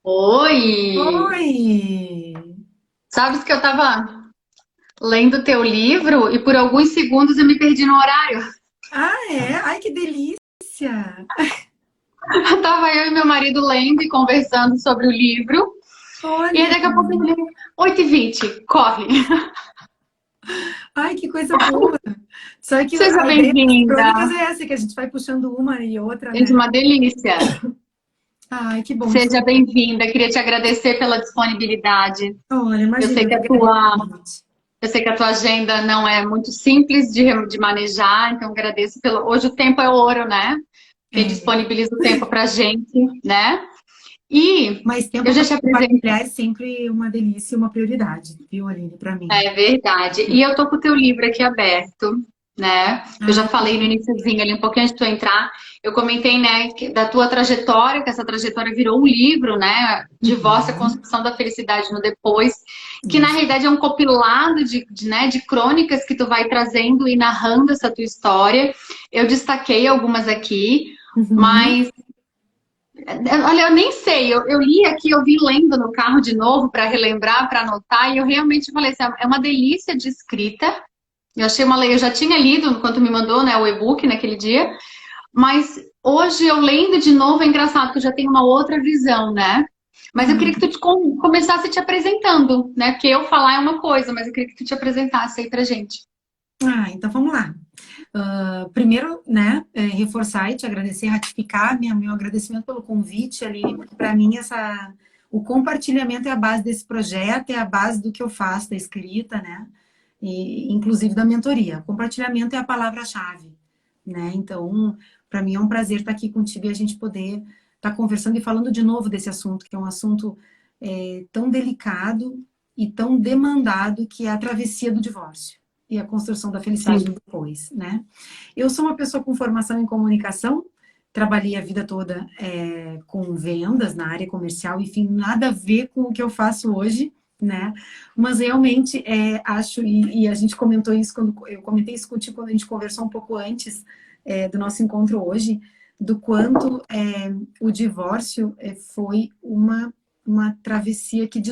Oi! Oi! Sabes que eu tava lendo teu livro e por alguns segundos eu me perdi no horário. Ah, é? Ai, que delícia! Tava eu e meu marido lendo e conversando sobre o livro. E aí Olha! daqui a pouco eu falei, 8h20, corre. Ai, que coisa boa! Só que Seja a ideia das crônicas bem-vinda. é essa, que a gente vai puxando uma e outra, Gente, né? uma delícia. Ai, que bom. Seja bem-vinda. Queria te agradecer pela disponibilidade. Olha, Eu imagina, sei eu que que a agradeço tua, o convite. eu sei que a tua agenda não é muito simples de manejar, então agradeço pelo. Hoje o tempo é ouro, né? Porque É, disponibiliza o tempo pra gente, né? E mas eu tempo já para te apresentei, compartilhar é sempre uma delícia e uma prioridade, viu, Aline, para mim. é verdade. E eu tô com o teu livro aqui aberto, né? Eu já Ai, que falei no iniciozinho ali, um pouquinho antes de tu entrar, eu comentei, né, da tua trajetória, que essa trajetória virou um livro, né? Divórcio, a uhum, construção da felicidade no depois, que na isso. realidade é um compilado né, de crônicas que tu vai trazendo e narrando essa tua história. Eu destaquei algumas aqui, Uhum. mas olha, eu nem sei, eu li aqui, eu vim lendo no carro de novo para relembrar, para anotar, e eu realmente falei assim, é uma delícia de escrita. Eu achei eu já tinha lido enquanto me mandou, né, o e-book naquele dia, mas hoje eu lendo de novo é engraçado, que eu já tenho uma outra visão, né? Mas eu queria que tu começasse te apresentando, né? Porque eu falar é uma coisa, mas eu queria que tu te apresentasse aí pra gente. Então vamos lá. Primeiro, né, reforçar e te agradecer, ratificar meu agradecimento pelo convite, Aline, porque para mim o compartilhamento é a base desse projeto, é a base do que eu faço, da escrita, né, e inclusive da mentoria. O compartilhamento é a palavra-chave, né, então para mim é um prazer estar aqui contigo e a gente poder estar conversando e falando de novo desse assunto, que é um assunto tão delicado e tão demandado, que é a travessia do divórcio e a construção da felicidade Sim. depois, né? Eu sou uma pessoa com formação em comunicação, trabalhei a vida toda com vendas na área comercial, enfim, nada a ver com o que eu faço hoje, né? Mas realmente acho, e a gente comentou isso quando eu comentei isso contigo quando a gente conversou um pouco antes do nosso encontro hoje, do quanto o divórcio foi uma travessia que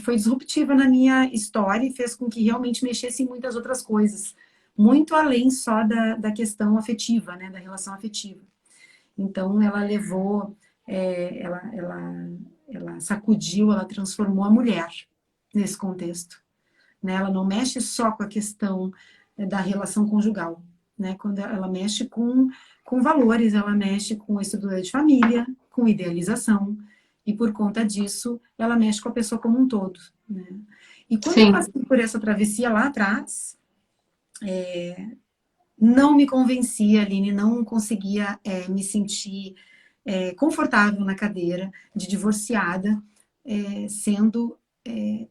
foi disruptiva na minha história e fez com que realmente mexesse em muitas outras coisas, muito além só da questão afetiva, né, da relação afetiva. Então, ela levou, ela sacudiu, ela transformou a mulher nesse contexto. Né? Ela não mexe só com a questão da relação conjugal, né? Quando ela mexe com valores, ela mexe com estrutura de família, com idealização, e por conta disso, ela mexe com a pessoa como um todo. Né? E quando eu Sim. passei por essa travessia lá atrás, não me convencia, Aline, não conseguia me sentir confortável na cadeira de divorciada, sendo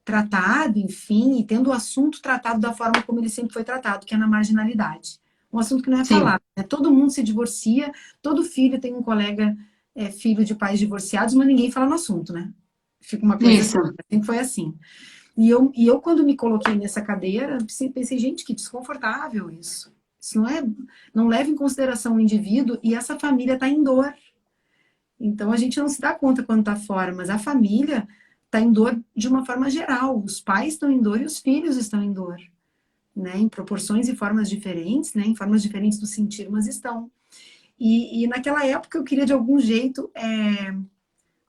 tratado, enfim, e tendo o assunto tratado da forma como ele sempre foi tratado, que é na marginalidade. Um assunto que não é Sim. falado. Né? Todo mundo se divorcia, todo filho tem um colega filho de pais divorciados, mas ninguém fala no assunto, né? Fica uma coisa assim, Isso. sempre foi assim. E eu, quando me coloquei nessa cadeira, pensei, gente, que desconfortável isso. Isso não leva em consideração o indivíduo e essa família está em dor. Então a gente não se dá conta quando está fora, mas a família está em dor de uma forma geral. Os pais estão em dor e os filhos estão em dor, né? Em proporções e formas diferentes, né? Em formas diferentes do sentir, mas estão. E naquela época eu queria de algum jeito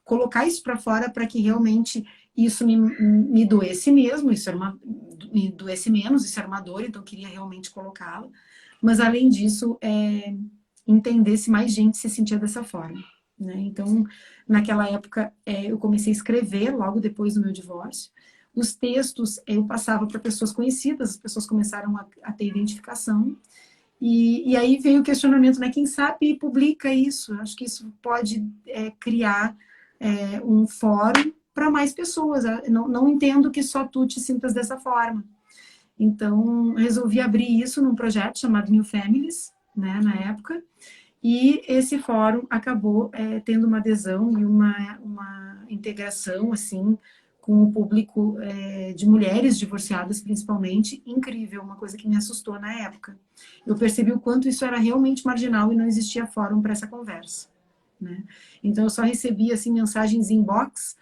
colocar isso para fora para que realmente isso me doesse mesmo, isso era me doesse menos, isso era uma dor, então eu queria realmente colocá-la. Mas além disso, entender se mais gente se sentia dessa forma. Né? Então, naquela época, eu comecei a escrever logo depois do meu divórcio. Os textos eu passava para pessoas conhecidas, as pessoas começaram a ter identificação. E aí veio o questionamento, né? Quem sabe publica isso? Acho que isso pode criar um fórum para mais pessoas. Eu não entendo que só tu te sintas dessa forma. Então, resolvi abrir isso num projeto chamado New Families, né, na época, e esse fórum acabou tendo uma adesão e uma integração, assim, com o público de mulheres divorciadas, principalmente, incrível, uma coisa que me assustou na época. Eu percebi o quanto isso era realmente marginal e não existia fórum para essa conversa. Né? Então, eu só recebia assim, mensagens inbox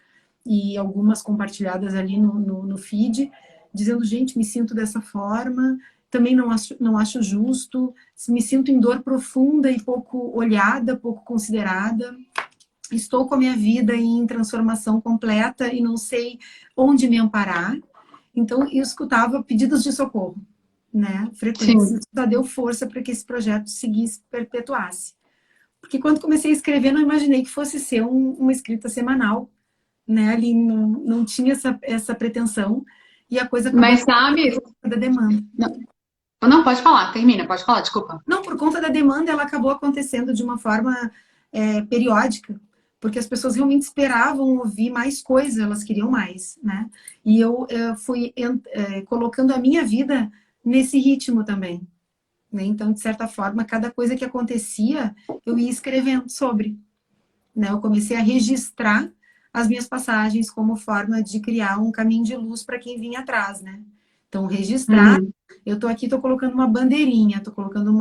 e algumas compartilhadas ali no feed, dizendo, gente, me sinto dessa forma, também não acho justo, me sinto em dor profunda e pouco olhada, pouco considerada, estou com a minha vida em transformação completa e não sei onde me amparar. Então, eu escutava pedidos de socorro, né, frequentes. Sim. Isso já deu força para que esse projeto seguisse, perpetuasse. Porque quando comecei a escrever, não imaginei que fosse ser uma escrita semanal, né, ali não tinha essa pretensão, e a coisa acabou Mas sabe, da demanda. não, não pode falar, termina, pode falar, desculpa. Não, por conta da demanda, ela acabou acontecendo de uma forma periódica, porque as pessoas realmente esperavam ouvir mais coisas, elas queriam mais, né? E eu fui colocando a minha vida nesse ritmo também, né? Então, de certa forma, cada coisa que acontecia, eu ia escrevendo sobre, né? Eu comecei a registrar as minhas passagens como forma de criar um caminho de luz para quem vinha atrás, né? Então, registrar, eu tô aqui, tô colocando uma bandeirinha, tô colocando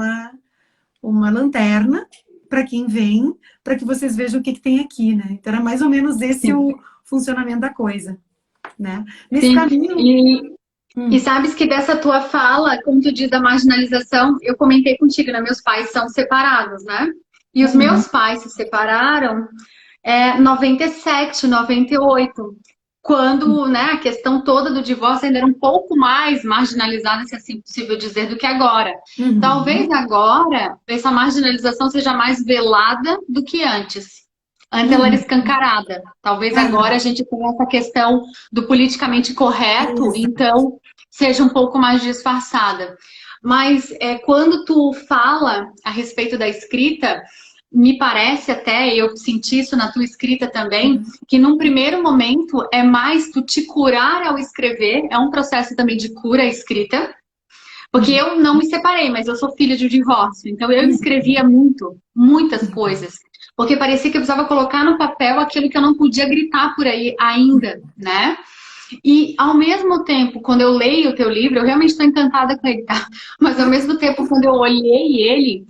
uma lanterna para quem vem, para que vocês vejam o que tem aqui, né? Então, era mais ou menos esse Sim. o funcionamento da coisa, né? Nesse Sim. caminho... E sabes que dessa tua fala, como tu diz da marginalização, eu comentei contigo, né? Meus pais são separados, né? E os meus pais se separaram em 97, 98, quando, né, a questão toda do divórcio ainda era um pouco mais marginalizada, se assim possível dizer, do que agora. Talvez agora essa marginalização seja mais velada do que antes. Antes ela era escancarada. Talvez agora a gente tenha essa questão do politicamente correto, então seja um pouco mais disfarçada. Mas quando tu fala a respeito da escrita, me parece até, eu senti isso na tua escrita também, que num primeiro momento é mais tu te curar ao escrever, é um processo também de cura a escrita, porque eu não me separei, mas eu sou filha de um divórcio, então eu escrevia muitas coisas, porque parecia que eu precisava colocar no papel aquilo que eu não podia gritar por aí ainda, né? E ao mesmo tempo, quando eu leio o teu livro, eu realmente estou encantada com ele, tá? Mas ao mesmo tempo, quando eu olhei ele,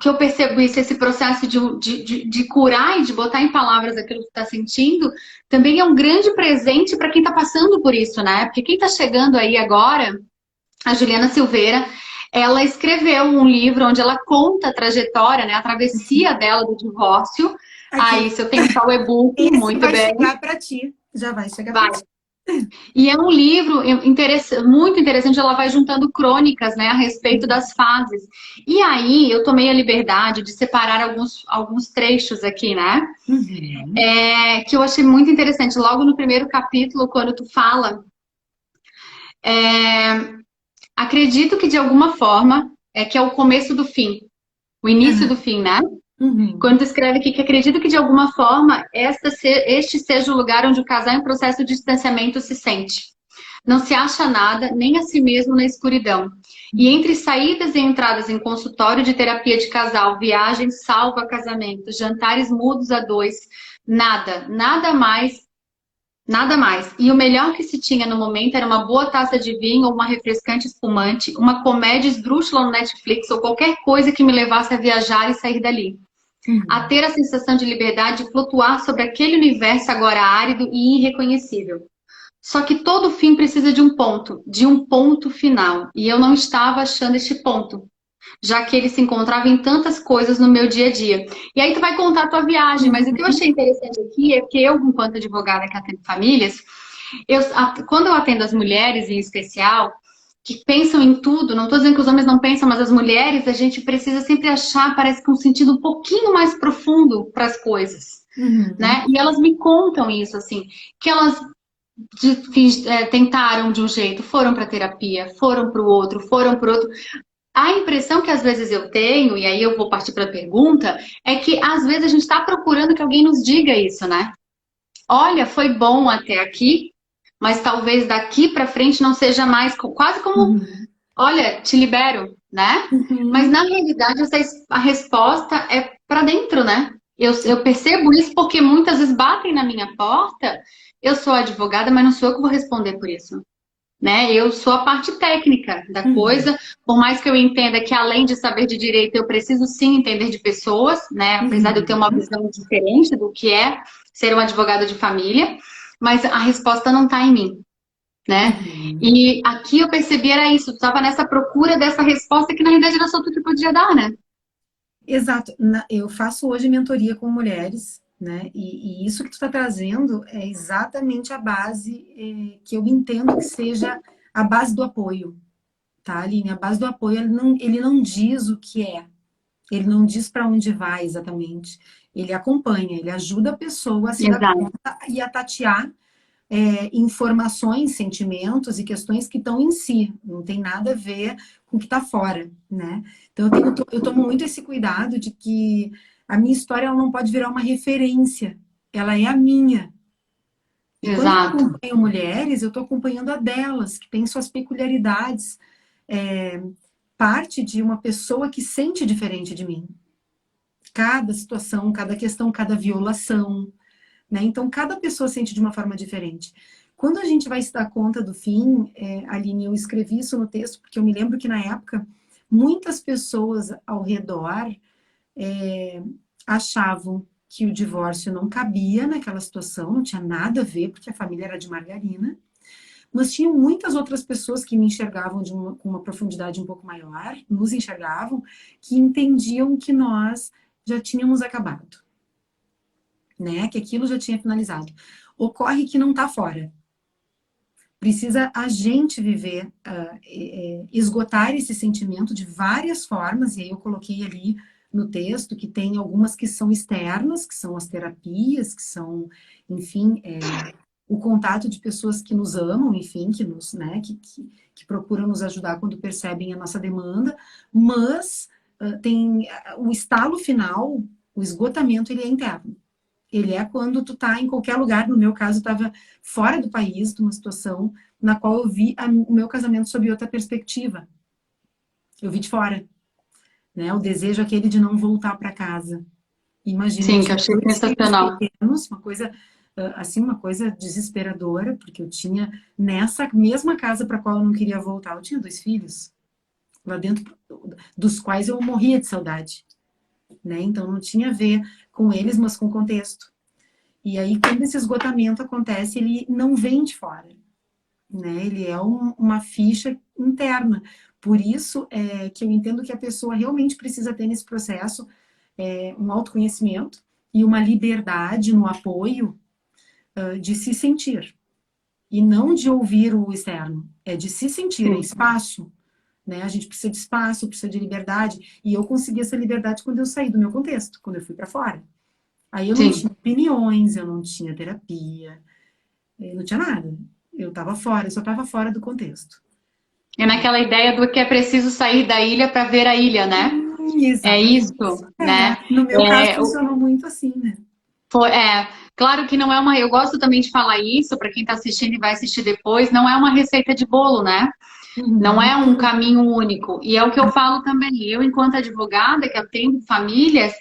que eu percebo isso, esse processo de curar e de botar em palavras aquilo que está sentindo, também é um grande presente para quem está passando por isso, né? Porque quem está chegando aí agora, a Juliana Silveira, ela escreveu um livro onde ela conta a trajetória, né? A travessia dela do divórcio. Aí, se eu tenho só o e-book, muito vai bem. chegar para ti. Já vai chegar para ti. E é um livro muito interessante, ela vai juntando crônicas, né, a respeito das fases. E aí eu tomei a liberdade de separar alguns trechos aqui, né, que eu achei muito interessante. Logo no primeiro capítulo, quando tu fala, acredito que de alguma forma, que é o começo do fim, o início do fim, né? Quando tu escreve aqui que acredito que de alguma forma este seja o lugar onde o casal em processo de distanciamento se sente. Não se acha nada, nem a si mesmo na escuridão. E entre saídas e entradas em consultório de terapia de casal, viagens salvo a casamento, jantares mudos a dois, nada mais. E o melhor que se tinha no momento era uma boa taça de vinho ou uma refrescante espumante, uma comédia esdrúxula no Netflix ou qualquer coisa que me levasse a viajar e sair dali. A ter a sensação de liberdade de flutuar sobre aquele universo agora árido e irreconhecível. Só que todo fim precisa de um ponto final. E eu não estava achando este ponto, já que ele se encontrava em tantas coisas no meu dia a dia. E aí tu vai contar a tua viagem, mas o que eu achei interessante aqui é que eu, enquanto advogada que atendo famílias, quando eu atendo as mulheres em especial, que pensam em tudo, não estou dizendo que os homens não pensam, mas as mulheres, a gente precisa sempre achar, parece que um sentido um pouquinho mais profundo para as coisas, né? E elas me contam isso, assim, que elas tentaram de um jeito, foram para terapia, foram para o outro. A impressão que às vezes eu tenho, e aí eu vou partir para a pergunta, é que às vezes a gente está procurando que alguém nos diga isso, né? Olha, foi bom até aqui, mas talvez daqui para frente não seja mais, quase como, olha, te libero, né? Mas na realidade a resposta é para dentro, né? Eu percebo isso porque muitas vezes batem na minha porta. Eu sou advogada, mas não sou eu que vou responder por isso, né? Eu sou a parte técnica da coisa, por mais que eu entenda que além de saber de direito, eu preciso sim entender de pessoas, né? Apesar de eu ter uma visão diferente do que é ser um advogado de família. mas a resposta não está em mim, né? Uhum. E aqui eu percebi era isso, tu estava nessa procura dessa resposta que na realidade era só tu que podia dar, né? Exato. Eu faço hoje mentoria com mulheres, né? E isso que tu está trazendo é exatamente a base que eu entendo que seja a base do apoio, tá, Aline? A base do apoio, ele não diz o que é, ele não diz para onde vai exatamente. Ele acompanha, ele ajuda a pessoa a se dar Exato. conta e a tatear informações, sentimentos e questões que estão em si, não tem nada a ver com o que está fora, né? Então eu tomo muito esse cuidado de que a minha história ela não pode virar uma referência, ela é a minha. E quando eu Exato. acompanho mulheres, eu estou acompanhando a delas, que têm suas peculiaridades, é, parte de uma pessoa que sente diferente de mim. Cada situação, cada questão, cada violação, né? Então, cada pessoa sente de uma forma diferente. Quando a gente vai se dar conta do fim, Aline, eu escrevi isso no texto, porque eu me lembro que na época, muitas pessoas ao redor achavam que o divórcio não cabia naquela situação, não tinha nada a ver, porque a família era de margarina, mas tinham muitas outras pessoas que me enxergavam com uma profundidade um pouco maior, nos enxergavam, que entendiam que nós já tínhamos acabado, né? Que aquilo já tinha finalizado. Ocorre que não está fora. Precisa a gente viver, esgotar esse sentimento de várias formas, e aí eu coloquei ali no texto que tem algumas que são externas, que são as terapias, que são, enfim, o contato de pessoas que nos amam, enfim, que nos, né, que procuram nos ajudar quando percebem a nossa demanda, mas tem o estalo final, o esgotamento, ele é interno. Ele é quando tu tá em qualquer lugar, no meu caso, eu estava fora do país, numa situação na qual eu vi o meu casamento sob outra perspectiva. Eu vi de fora, né? O desejo aquele de não voltar para casa. Imagina, eu Sim, que eu tinha achei 2 filhos sensacional. pequenos, uma coisa assim, uma coisa desesperadora, porque eu tinha nessa mesma casa para qual eu não queria voltar, eu tinha 2 filhos lá dentro, dos quais eu morria de saudade, né? Então não tinha a ver com eles, mas com o contexto. E aí, quando esse esgotamento acontece, ele não vem de fora, né? Ele é uma ficha interna. Por isso que eu entendo que a pessoa realmente precisa ter nesse processo um autoconhecimento e uma liberdade no apoio de se sentir. E não de ouvir o externo, é de se sentir, é Sim, espaço. Né? A gente precisa de espaço, precisa de liberdade. E eu consegui essa liberdade quando eu saí do meu contexto, quando eu fui para fora. Aí eu não sim. tinha opiniões, eu não tinha terapia, não tinha nada. Eu estava fora, eu só estava fora do contexto. É naquela ideia do que é preciso sair da ilha para ver a ilha, né? É isso, Exatamente. né? No meu caso É, funcionou muito assim, né? claro que não é uma. Eu gosto também de falar isso para quem está assistindo e vai assistir depois. Não é uma receita de bolo, né? Não Uhum. é um caminho único. E é o que eu falo também. Eu, enquanto advogada, que atendo famílias,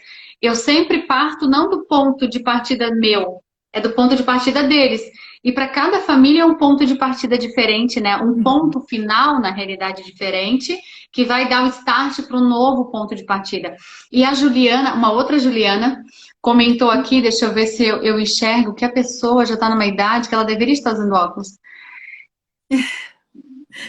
eu sempre parto não do ponto de partida meu, é do ponto de partida deles. E para cada família é um ponto de partida diferente, né? Um Uhum. ponto final, na realidade, diferente, que vai dar o start para um novo ponto de partida. E a Juliana, uma outra Juliana, comentou aqui, deixa eu ver se eu enxergo, que a pessoa já está numa idade que ela deveria estar usando óculos. Eu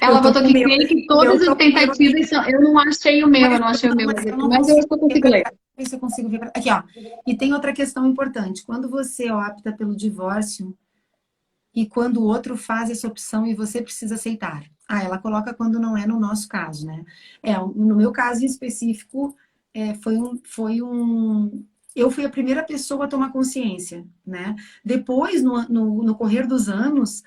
Ela tô botou com o que meu. creio que Eu todas as tô com o meu aqui, tentativas são. Eu não achei o meu, mas eu não achei o meu, mas eu não mas eu consigo acho que eu ver consigo para ler. trás. Ver se eu consigo ver pra... Aqui, ó. E tem outra questão importante. Quando você opta pelo divórcio e quando o outro faz essa opção e você precisa aceitar. Ah, ela coloca quando não é no nosso caso, né? No meu caso em específico, eu fui a primeira pessoa a tomar consciência, né? Depois, no correr dos anos,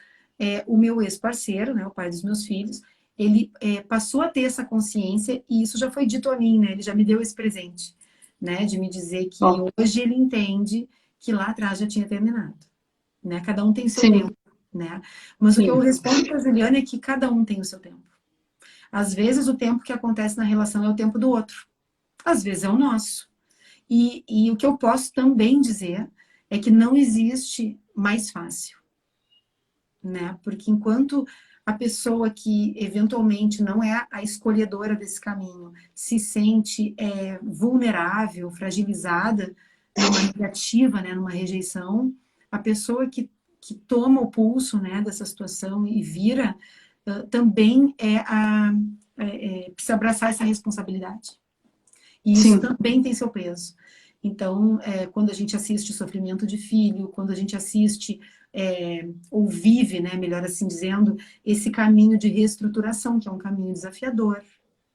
o meu ex-parceiro, né, o pai dos meus filhos, ele passou a ter essa consciência e isso já foi dito a mim, né? Ele já me deu esse presente, né? De me dizer que Bom, hoje ele entende que lá atrás já tinha terminado, né? Cada um tem o seu sim, tempo, né? Mas o que eu sim. respondo para a Juliana é que cada um tem o seu tempo. Às vezes o tempo que acontece na relação é o tempo do outro, às vezes é o nosso. E o que eu posso também dizer é que não existe mais fácil, né? Porque enquanto a pessoa que eventualmente não é a escolhedora desse caminho se sente vulnerável, fragilizada numa negativa, né, numa rejeição, a pessoa que que toma o pulso, né, dessa situação e vira, também precisa abraçar essa responsabilidade. E isso Sim. também tem seu peso. Então, quando a gente assiste o sofrimento de filho, quando a gente assiste ou vive, né, melhor assim dizendo, esse caminho de reestruturação, que é um caminho desafiador,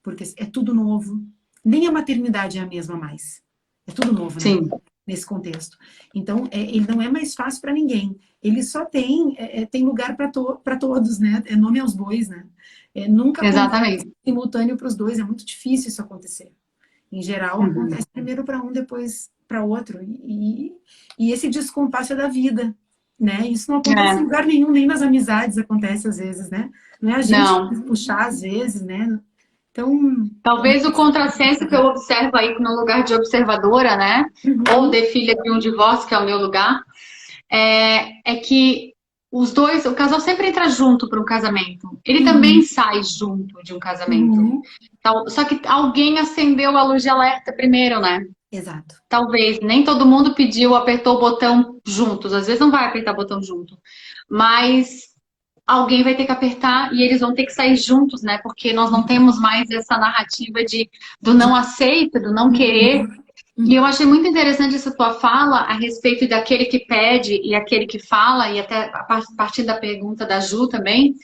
porque é tudo novo. Nem a maternidade é a mesma mais. É tudo novo, né? Sim. Nesse contexto. Então, ele não é mais fácil para ninguém. Ele só tem lugar para todos, né? É nome aos bois, né? Nunca acontece Exatamente. simultâneo para os dois. É muito difícil isso acontecer. Em geral, Uhum. acontece primeiro para um, depois para outro. E esse descompasso é da vida, né? Isso não acontece em É. lugar nenhum, nem nas amizades acontece às vezes, né? Não é a gente que Não. puxar às vezes, né? Então, Talvez o contrassenso que eu observo aí no lugar de observadora, né? Ou uhum, de filha de um divórcio, que é o meu lugar, é que os dois, o casal sempre entra junto para um casamento. Ele também uhum, sai junto de um casamento. uhum, Só que alguém acendeu a luz de alerta primeiro, né? exato. Talvez, nem todo mundo pediu, apertou o botão juntos. Às vezes não vai apertar o botão junto. Mas alguém vai ter que apertar e eles vão ter que sair juntos, né? Porque nós não temos mais essa narrativa do não aceita, do não querer. Uhum, E eu uhum, achei muito interessante essa tua fala a respeito daquele que pede e aquele que fala, e até a partir da pergunta da Ju também,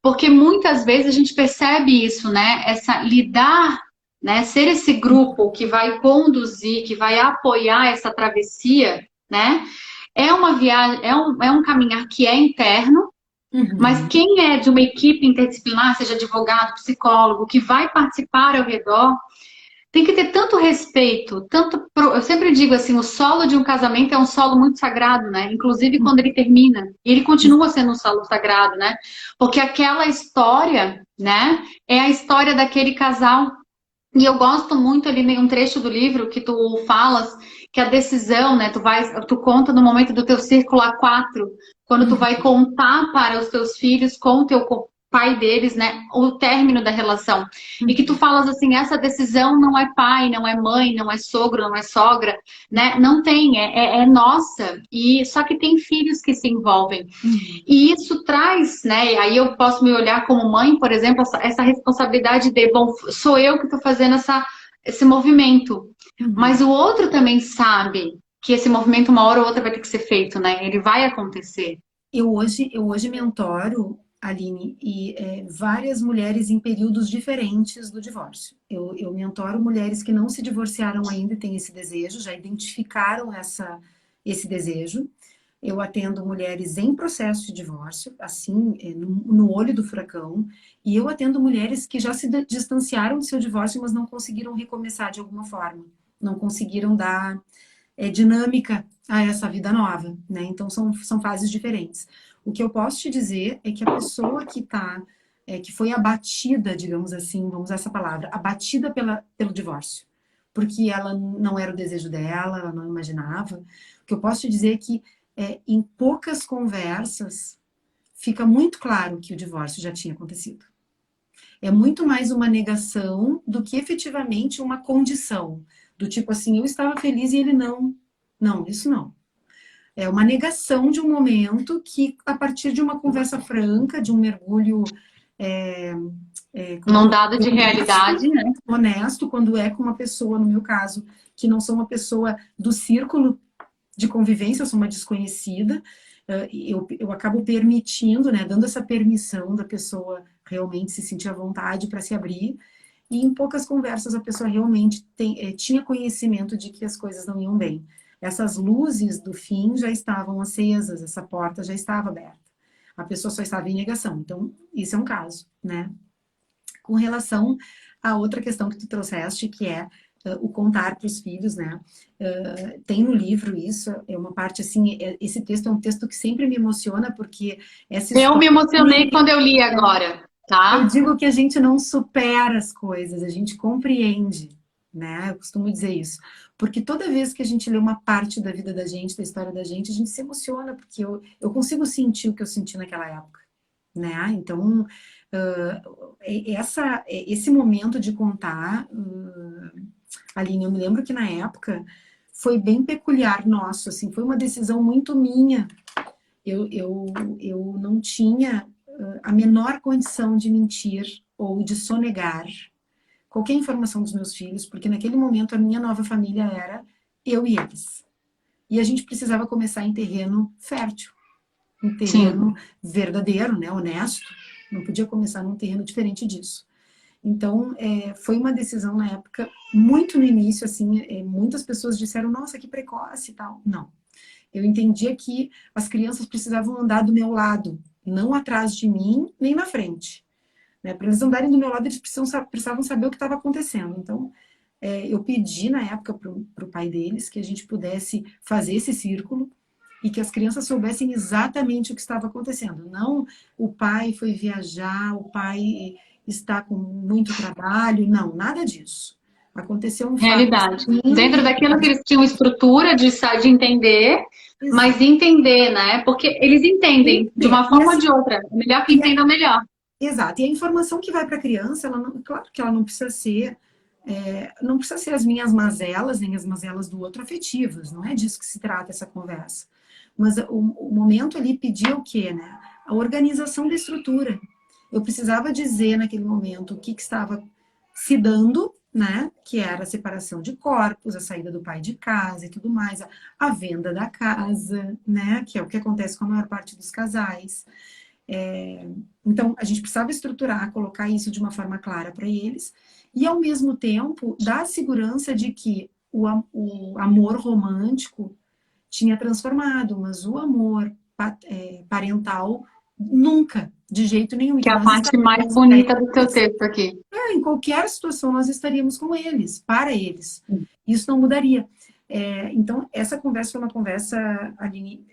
porque muitas vezes a gente percebe isso, né? Essa lidar, né? Ser esse grupo que vai conduzir, que vai apoiar essa travessia, né? É uma viagem, é um caminhar que é interno, mas uhum, quem é de uma equipe interdisciplinar, seja advogado, psicólogo, que vai participar ao redor, tem que ter tanto respeito, eu sempre digo assim, o solo de um casamento é um solo muito sagrado, né? Inclusive quando ele termina, e ele continua sendo um solo sagrado, né? Porque aquela história, né, é a história daquele casal. E eu gosto muito ali em um trecho do livro que tu falas que a decisão, né, tu conta no momento do teu círculo A4, quando tu uhum, vai contar para os teus filhos com o teu pai deles, né, o término da relação. E que tu uhum, falas assim, essa decisão não é pai, não é mãe, não é sogro, não é sogra, né? Não tem, é nossa. E só que tem filhos que se envolvem. uhum, E isso traz, né? Aí eu posso me olhar como mãe, por exemplo, essa responsabilidade de, bom, sou eu que estou fazendo esse movimento. Mas uhum. o outro também sabe que esse movimento, uma hora ou outra, vai ter que ser feito, né? Ele vai acontecer. Eu hoje mentoro, Aline, e várias mulheres em períodos diferentes do divórcio. Eu mentoro mulheres que não se divorciaram ainda e têm esse desejo, já identificaram esse desejo. Eu atendo mulheres em processo de divórcio, assim, no olho do furacão, e eu atendo mulheres que já se distanciaram do seu divórcio, mas não conseguiram recomeçar de alguma forma, não conseguiram dar dinâmica a essa vida nova, né? Então são fases diferentes. O que eu posso te dizer é que a pessoa que foi abatida, digamos assim, vamos usar essa palavra, abatida pelo divórcio, porque ela não era o desejo dela, ela não imaginava. O que eu posso te dizer é que em poucas conversas fica muito claro que o divórcio já tinha acontecido. É muito mais uma negação do que efetivamente uma condição. Do tipo assim, eu estava feliz e ele não. Não, isso não. É uma negação de um momento que, a partir de uma conversa franca, de um mergulho, é, como é que Num eu dado de digo, honesto, realidade, né? honesto, quando é com uma pessoa, no meu caso, que não sou uma pessoa do círculo de convivência, eu sou uma desconhecida, eu acabo permitindo, né, dando essa permissão da pessoa realmente se sentir à vontade para se abrir, e em poucas conversas a pessoa realmente tinha conhecimento de que as coisas não iam bem. Essas luzes do fim já estavam acesas, essa porta já estava aberta. A pessoa só estava em negação. Então, isso é um caso, né? Com relação à outra questão que tu trouxeste, que é o contar para os filhos, né? Tem no livro isso, é uma parte assim, esse texto é um texto que sempre me emociona, porque essa Eu me história emocionei quando eu li agora, eu tá? digo que a gente não supera as coisas, a gente compreende, né? Eu costumo dizer isso. Porque toda vez que a gente lê uma parte da vida da gente, da história da gente, a gente se emociona, porque eu consigo sentir o que eu senti naquela época, né? Então, esse momento de contar, Aline, eu me lembro que na época foi bem peculiar nosso, assim, foi uma decisão muito minha Eu não tinha a menor condição de mentir ou de sonegar qualquer informação dos meus filhos, porque naquele momento a minha nova família era eu e eles. E a gente precisava começar em terreno fértil, um Sim. terreno verdadeiro, né, honesto. Não podia começar num terreno diferente disso. Então, foi uma decisão na época, muito no início, assim, muitas pessoas disseram, nossa, que precoce e tal. Não. Eu entendia que as crianças precisavam andar do meu lado, não atrás de mim, nem na frente. Né? Para eles andarem do meu lado, eles precisavam saber o que estava acontecendo. Então, eu pedi na época para o pai deles que a gente pudesse fazer esse círculo e que as crianças soubessem exatamente o que estava acontecendo. Não o pai foi viajar, o pai está com muito trabalho, não, nada disso. Aconteceu um fato Realidade. assim, Dentro daquilo que eles tinham estrutura de entender, mas exato. entender, né? Porque eles entendem de uma E forma ou assim, de outra. É melhor que e a, entendam melhor. exato. E a informação que vai para a criança, claro que ela não precisa ser, não precisa ser as minhas mazelas, nem as mazelas do outro afetivas. Não é disso que se trata essa conversa. Mas o momento ali pedia o quê, né? A organização da estrutura. Eu precisava dizer naquele momento o que estava se dando, né? Que era a separação de corpos, a saída do pai de casa e tudo mais, a venda da casa, né? Que é o que acontece com a maior parte dos casais. Então, a gente precisava estruturar, colocar isso de uma forma clara para eles, e ao mesmo tempo dar a segurança de que o amor romântico tinha transformado, mas o amor parental nunca, de jeito nenhum, e Que é que a nós parte mais estaríamos para bonita do teu eles, texto aqui. em qualquer situação nós estaríamos com eles, para eles. Isso não mudaria. Então, essa conversa foi uma conversa, Aline,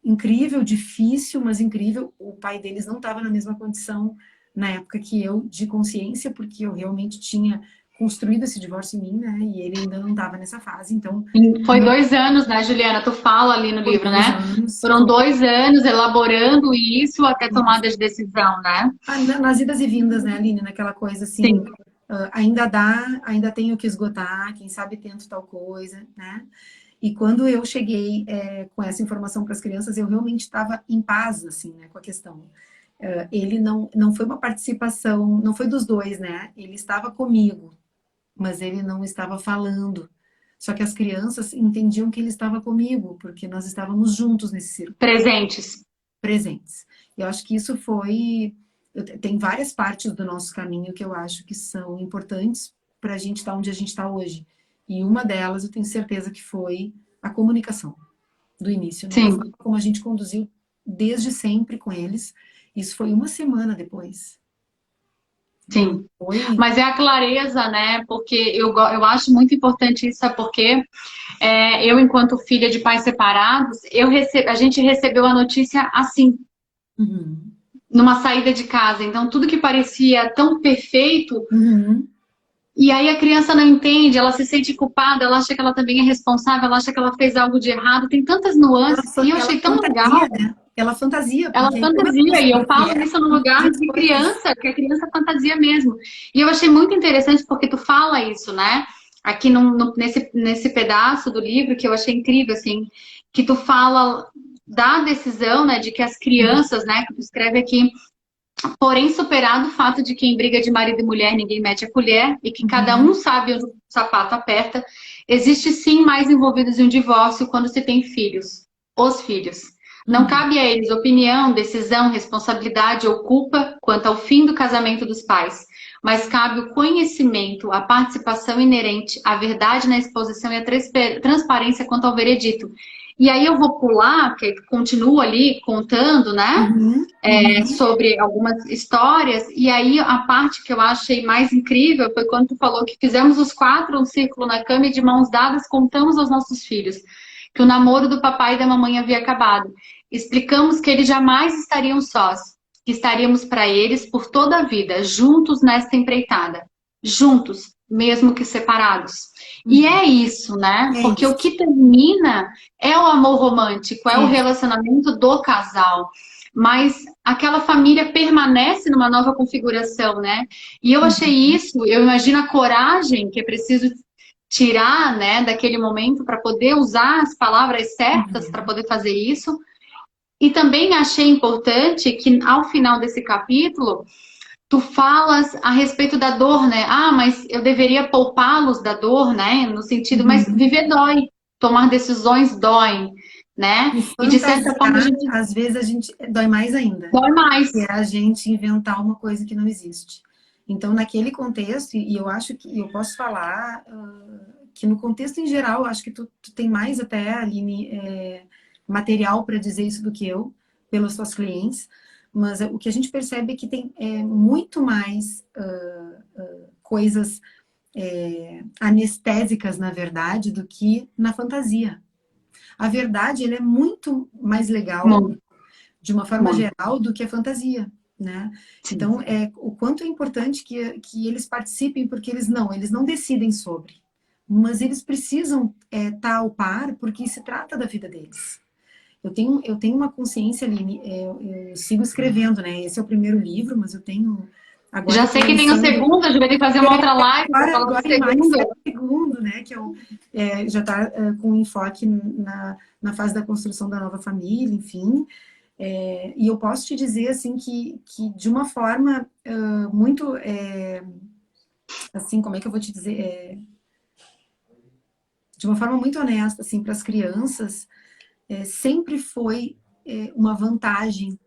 incrível, difícil, mas incrível. O pai deles não estava na mesma condição na época que eu, de consciência, porque eu realmente tinha construído esse divórcio em mim, né? E ele ainda não estava nessa fase, então E foi 2 anos, né, Juliana? Tu fala ali no foi livro, dois né? anos, Foram foi 2 anos elaborando isso até tomada de decisão, né? nas idas e vindas, né, Aline? Naquela coisa assim, Sim, ainda dá, ainda tenho que esgotar, quem sabe tento tal coisa, né? E quando eu cheguei com essa informação para as crianças, eu realmente estava em paz, assim, né, com a questão. Ele não foi uma participação, não foi dos dois, né? Ele estava comigo, mas ele não estava falando. Só que as crianças entendiam que ele estava comigo, porque nós estávamos juntos nesse círculo, presentes. presentes. Eu acho que isso foi. Tem várias partes do nosso caminho que eu acho que são importantes para a gente estar onde a gente está hoje. E uma delas, eu tenho certeza que foi a comunicação do início, né? A Sim. forma como a gente conduziu desde sempre com eles. Isso foi uma semana depois. Não Sim, foi. mas é a clareza, né? Porque eu acho muito importante isso, sabe por quê? Eu, enquanto filha de pais separados, a gente recebeu a notícia assim, Uhum. numa saída de casa. Então, tudo que parecia tão perfeito, Uhum. e aí a criança não entende, ela se sente culpada, ela acha que ela também é responsável, ela acha que ela fez algo de errado, tem tantas nuances, e eu Ela achei tão fantasia, legal. né? Ela fantasia, Ela porque como eu não fantasia, e sei eu o que falo é, isso no ela lugar faz de coisas. criança, que a criança fantasia mesmo. E eu achei muito interessante porque tu fala isso, né? Aqui nesse pedaço do livro que eu achei incrível, assim, que tu fala da decisão, né, de que as Uhum. crianças, né, que tu escreve aqui, porém superado o fato de que em briga de marido e mulher ninguém mete a colher e que cada um Uhum. sabe onde o sapato aperta, existe sim mais envolvidos em um divórcio quando se tem filhos, os filhos. Não Uhum. cabe a eles opinião, decisão, responsabilidade ou culpa quanto ao fim do casamento dos pais, mas cabe o conhecimento, a participação inerente, a verdade na exposição e a transparência quanto ao veredito. E aí eu vou pular, porque continua ali contando, né? Uhum. Uhum. Sobre algumas histórias, e aí a parte que eu achei mais incrível foi quando tu falou que fizemos os quatro um círculo na cama e de mãos dadas contamos aos nossos filhos que o namoro do papai e da mamãe havia acabado. Explicamos que eles jamais estariam sós, que estaríamos para eles por toda a vida, juntos nesta empreitada. Juntos, mesmo que separados. E Uhum. é isso, né? É Porque o isso. que termina é o amor romântico, é o É. relacionamento do casal. Mas aquela família permanece numa nova configuração, né? E eu achei Uhum. isso, eu imagino a coragem que é preciso tirar, né, daquele momento para poder usar as palavras certas para Uhum. poder fazer isso. E também achei importante que ao final desse capítulo, tu falas a respeito da dor, né? Ah, mas eu deveria poupá-los da dor, né? No sentido, mas Uhum. viver dói, tomar decisões dói, né? E E de certa forma a fantasiar, gente às vezes, a gente dói mais ainda. dói mais. Que é a gente inventar uma coisa que não existe. Então, naquele contexto, e eu acho que eu posso falar que no contexto em geral, eu acho que tu tem mais até, Aline, material para dizer isso do que eu, pelos seus clientes, mas o que a gente percebe é que tem muito mais coisas anestésicas, na verdade, do que na fantasia. A verdade, ele é muito mais legal, Muito, de uma forma muito. geral, do que a fantasia, né? Sim. Então, o quanto é importante que eles participem, porque eles não decidem sobre, mas eles precisam estar ao par, porque se trata da vida deles. Eu tenho uma consciência, Aline, eu sigo escrevendo, né? Esse é o primeiro livro, mas eu tenho, agora Já eu estou sei que tem o lançando, segundo, a gente vai ter que fazer uma outra live para falar do agora em maio sai segundo. o segundo, né? Que já está com enfoque na fase da construção da nova família, enfim. E eu posso te dizer, assim, que de uma forma muito, assim, como é que eu vou te dizer? De uma forma muito honesta, assim, para as crianças, sempre foi uma vantagem,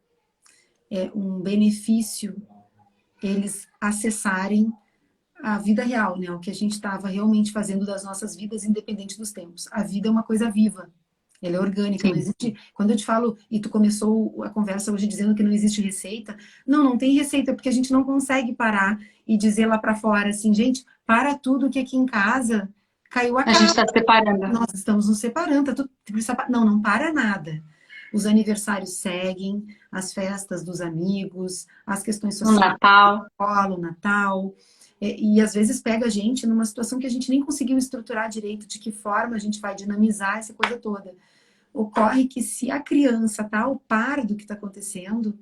um benefício eles acessarem a vida real, né? O que a gente estava realmente fazendo das nossas vidas, independente dos tempos. A vida é uma coisa viva. Ela é orgânica, não Sim. existe. Quando eu te falo, e tu começou a conversa hoje dizendo que não existe receita, não tem receita, porque a gente não consegue parar e dizer lá para fora assim, gente, para tudo que aqui em casa caiu a A gente casa. está separando. Nós estamos nos separando, não para nada. Os aniversários seguem, as festas dos amigos, as questões No sociais, Natal. o Natal. E às vezes pega a gente numa situação que a gente nem conseguiu estruturar direito, de que forma a gente vai dinamizar essa coisa toda. Ocorre que se a criança está ao par do que está acontecendo,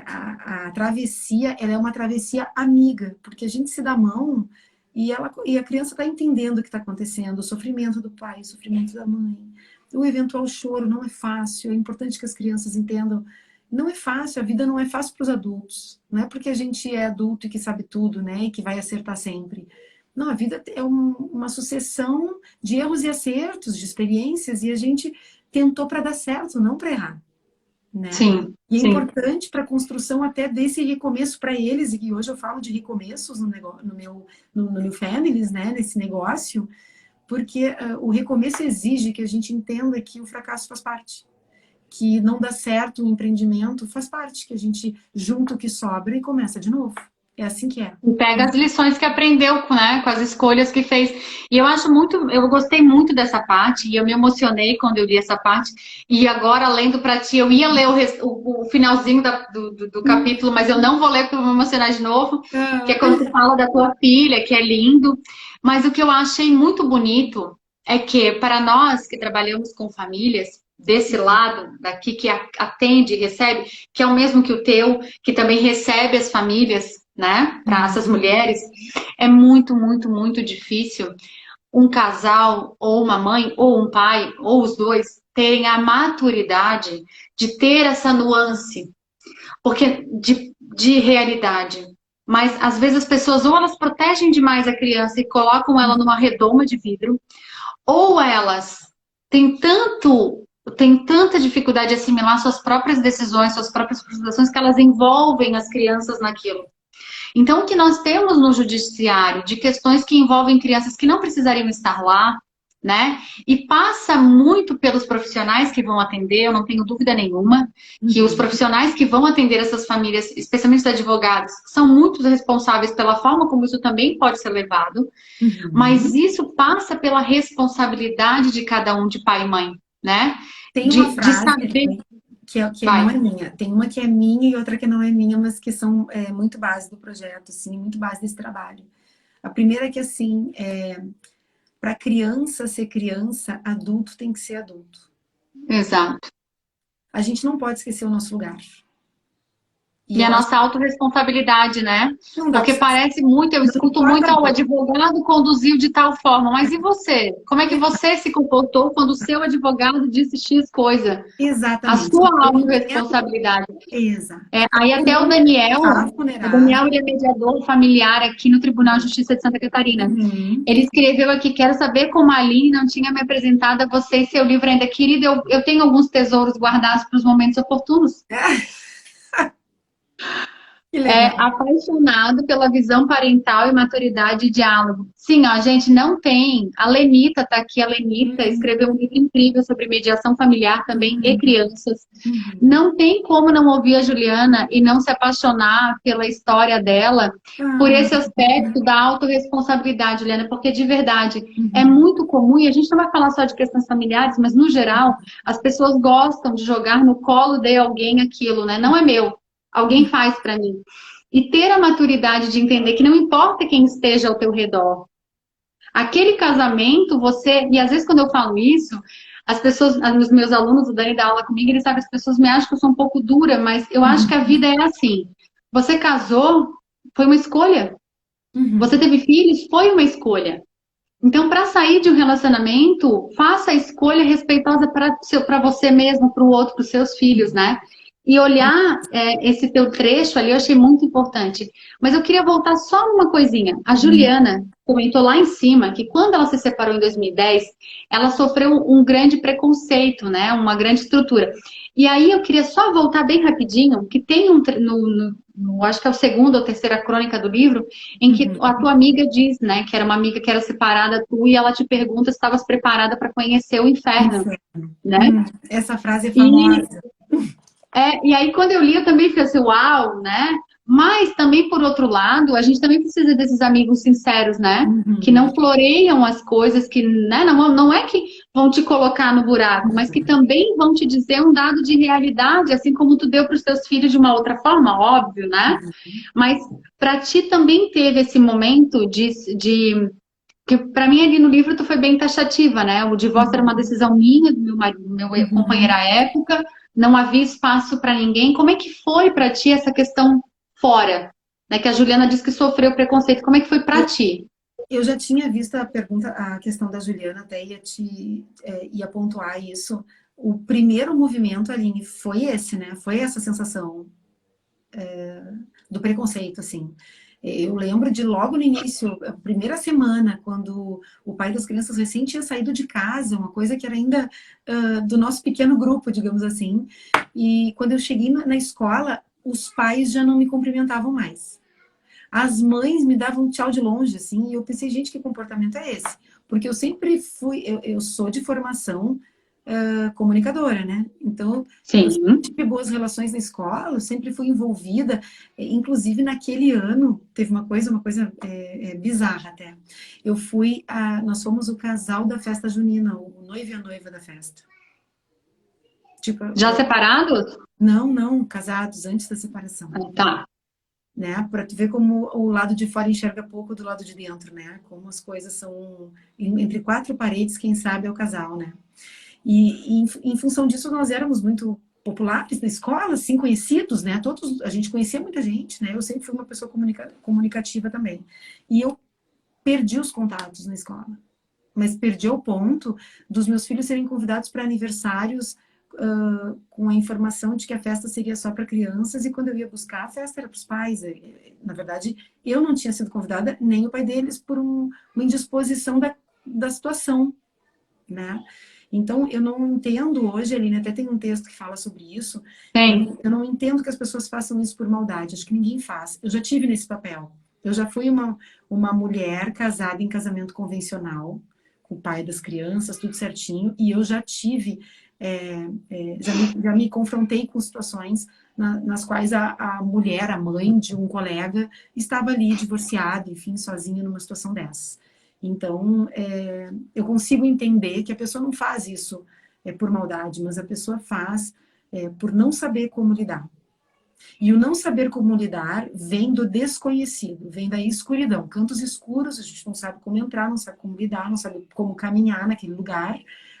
a travessia ela é uma travessia amiga, porque a gente se dá a mão e a criança está entendendo o que está acontecendo, o sofrimento do pai, o sofrimento da mãe, o eventual choro não é fácil, é importante que as crianças entendam. Não é fácil, a vida não é fácil para os adultos. Não é porque a gente é adulto e que sabe tudo, né? E que vai acertar sempre. Não, a vida é uma sucessão de erros e acertos, de experiências, e a gente tentou para dar certo, não para errar, né? Sim, E é sim. importante para a construção até desse recomeço para eles, e que hoje eu falo de recomeços no, negócio, no New Families, né? Nesse negócio, porque o recomeço exige que a gente entenda que o fracasso faz parte, que não dá certo o empreendimento faz parte, que a gente junta o que sobra e começa de novo. É assim que é. E pega as lições que aprendeu, né, com as escolhas que fez. E eu acho muito, eu gostei muito dessa parte, e eu me emocionei quando eu li essa parte. E agora, lendo para ti, eu ia ler o finalzinho do capítulo, mas eu não vou ler porque eu vou me emocionar de novo, que é quando tu fala da tua filha, que é lindo. Mas o que eu achei muito bonito é que, para nós que trabalhamos com famílias, desse lado, daqui que atende e recebe, que é o mesmo que o teu, que também recebe as famílias, né, para essas mulheres, é muito, muito, muito difícil um casal, ou uma mãe, ou um pai, ou os dois, terem a maturidade de ter essa nuance, porque de realidade. Mas às vezes as pessoas ou elas protegem demais a criança e colocam ela numa redoma de vidro, ou elas têm tanta dificuldade de assimilar suas próprias decisões, suas próprias frustrações, que elas envolvem as crianças naquilo. Então, o que nós temos no judiciário de questões que envolvem crianças que não precisariam estar lá, né? E passa muito pelos profissionais que vão atender, eu não tenho dúvida nenhuma, que os Uhum. profissionais que vão atender essas famílias, especialmente os advogados, são muito responsáveis pela forma como isso também pode ser levado, mas Uhum. isso passa pela responsabilidade de cada um, de pai e mãe, né? Tem uma De frase saber. que não Vai. é minha. Tem uma que é minha e outra que não é minha, mas que são muito base do projeto, assim, muito base desse trabalho. A primeira é que, assim, para criança ser criança, adulto tem que ser adulto. Exato. A gente não pode esquecer o nosso lugar. E E a eu acho nossa autorresponsabilidade, né? que não dá Porque para parece muito, eu não escuto muito, importa o muito. advogado conduziu de tal forma, mas e você? Como é que você se comportou quando o seu advogado disse X coisa? A Exatamente. sua Eu entendo. autorresponsabilidade. Exato. Aí Eu até estava O vulnerável. Daniel ele é mediador familiar aqui no Tribunal de Justiça de Santa Catarina. Uhum. Ele escreveu aqui, quero saber como a Aline não tinha me apresentado a você e seu livro ainda. Querida, eu tenho alguns tesouros guardados para os momentos oportunos. Que É legal. apaixonado pela visão parental e maturidade e diálogo. Sim, ó, a gente não tem. A Lenita tá aqui, a Lenita Uhum. escreveu um livro incrível sobre mediação familiar também e Uhum. crianças. Uhum. Não tem como não ouvir a Juliana e não se apaixonar pela história dela, por Ah, esse aspecto da autorresponsabilidade, Juliana, porque de verdade é uhum. muito comum, e a gente não vai falar só de questões familiares, mas no geral, as pessoas gostam de jogar no colo de alguém aquilo, né? Não é meu. Alguém faz para mim. E ter a maturidade de entender que não importa quem esteja ao teu redor. Aquele casamento, você. E às vezes, quando eu falo isso, as pessoas, os meus alunos, o Dani dá aula comigo, ele sabe, as pessoas me acham que eu sou um pouco dura, mas eu acho que a Uhum. vida é assim. Você casou, foi uma escolha. Você Uhum. teve filhos, foi uma escolha. Então, para sair de um relacionamento, faça a escolha respeitosa para você mesmo, para o outro, para os seus filhos, né? E olhar esse teu trecho ali, eu achei muito importante. Mas eu queria voltar só uma coisinha. A Uhum. Juliana comentou lá em cima que quando ela se separou em 2010, ela sofreu um grande preconceito, né? Uma grande estrutura. E aí eu queria só voltar bem rapidinho, que tem acho que é o segundo ou terceira crônica do livro, em que a Uhum. tua amiga diz, né, que era uma amiga que era separada tu e ela te pergunta se estavas preparada para conhecer o inferno, Inferno. né? Essa frase é E, famosa. e aí quando eu li eu também fiquei assim, uau, né? Mas também por outro lado, a gente também precisa desses amigos sinceros, né? Que Uhum. não floreiam as coisas, que né, não é que vão te colocar no buraco, mas que também vão te dizer um dado de realidade, assim como tu deu para os teus filhos de uma outra forma, óbvio, né? Uhum. Mas para ti também teve esse momento de que para mim ali no livro tu foi bem taxativa, né? O divórcio era uma Uhum. decisão minha, do meu marido, do meu companheiro Uhum. à época, não havia espaço para ninguém. Como é que foi para ti essa questão fora, né? Que a Juliana disse que sofreu preconceito. Como é que foi para ti? Eu já tinha visto a pergunta, a questão da Juliana, até ia pontuar isso. O primeiro movimento, Aline, foi esse, né? Foi essa sensação do preconceito, assim. Eu lembro de logo no início, a primeira semana, quando o pai das crianças recém tinha saído de casa, uma coisa que era ainda do nosso pequeno grupo, digamos assim. E quando eu cheguei na escola, os pais já não me cumprimentavam mais. As mães me davam tchau de longe, assim, e eu pensei, gente, que comportamento é esse? Porque eu sempre fui, eu sou de formação comunicadora, né? Então, eu sempre Sim. tive boas relações na escola, eu sempre fui envolvida, inclusive naquele ano, teve uma coisa bizarra até. Nós fomos o casal da festa junina, o noivo e a noiva da festa. Tipo, Já separados? não, não, casados antes da separação. Ah, tá. Né? Para tu ver como o lado de fora enxerga pouco do lado de dentro, né? Como as coisas são entre quatro paredes, quem sabe é o casal, né? E em função disso nós éramos muito populares na escola, assim, conhecidos, né? Todos, a gente conhecia muita gente, né? Eu sempre fui uma pessoa comunicativa também. E eu perdi os contatos na escola, mas perdi ao ponto dos meus filhos serem convidados para aniversários com a informação de que a festa seria só para crianças, e quando eu ia buscar, a festa era para os pais. Na verdade, eu não tinha sido convidada, nem o pai deles, por uma indisposição da situação, né? Então, eu não entendo hoje, Aline, até tem um texto que fala sobre isso, Tem. eu não entendo que as pessoas façam isso por maldade, acho que ninguém faz. Eu já tive nesse papel. Eu já fui uma mulher casada em casamento convencional, com o pai das crianças, tudo certinho, e eu já tive, já me confrontei com situações nas quais a mulher, a mãe de um colega, estava ali divorciada, enfim, sozinha numa situação dessas. Então, eu consigo entender que a pessoa não faz isso por maldade, mas a pessoa faz por não saber como lidar. E o não saber como lidar vem do desconhecido, vem da escuridão. Cantos escuros, a gente não sabe como entrar, não sabe como lidar, não sabe como caminhar naquele lugar,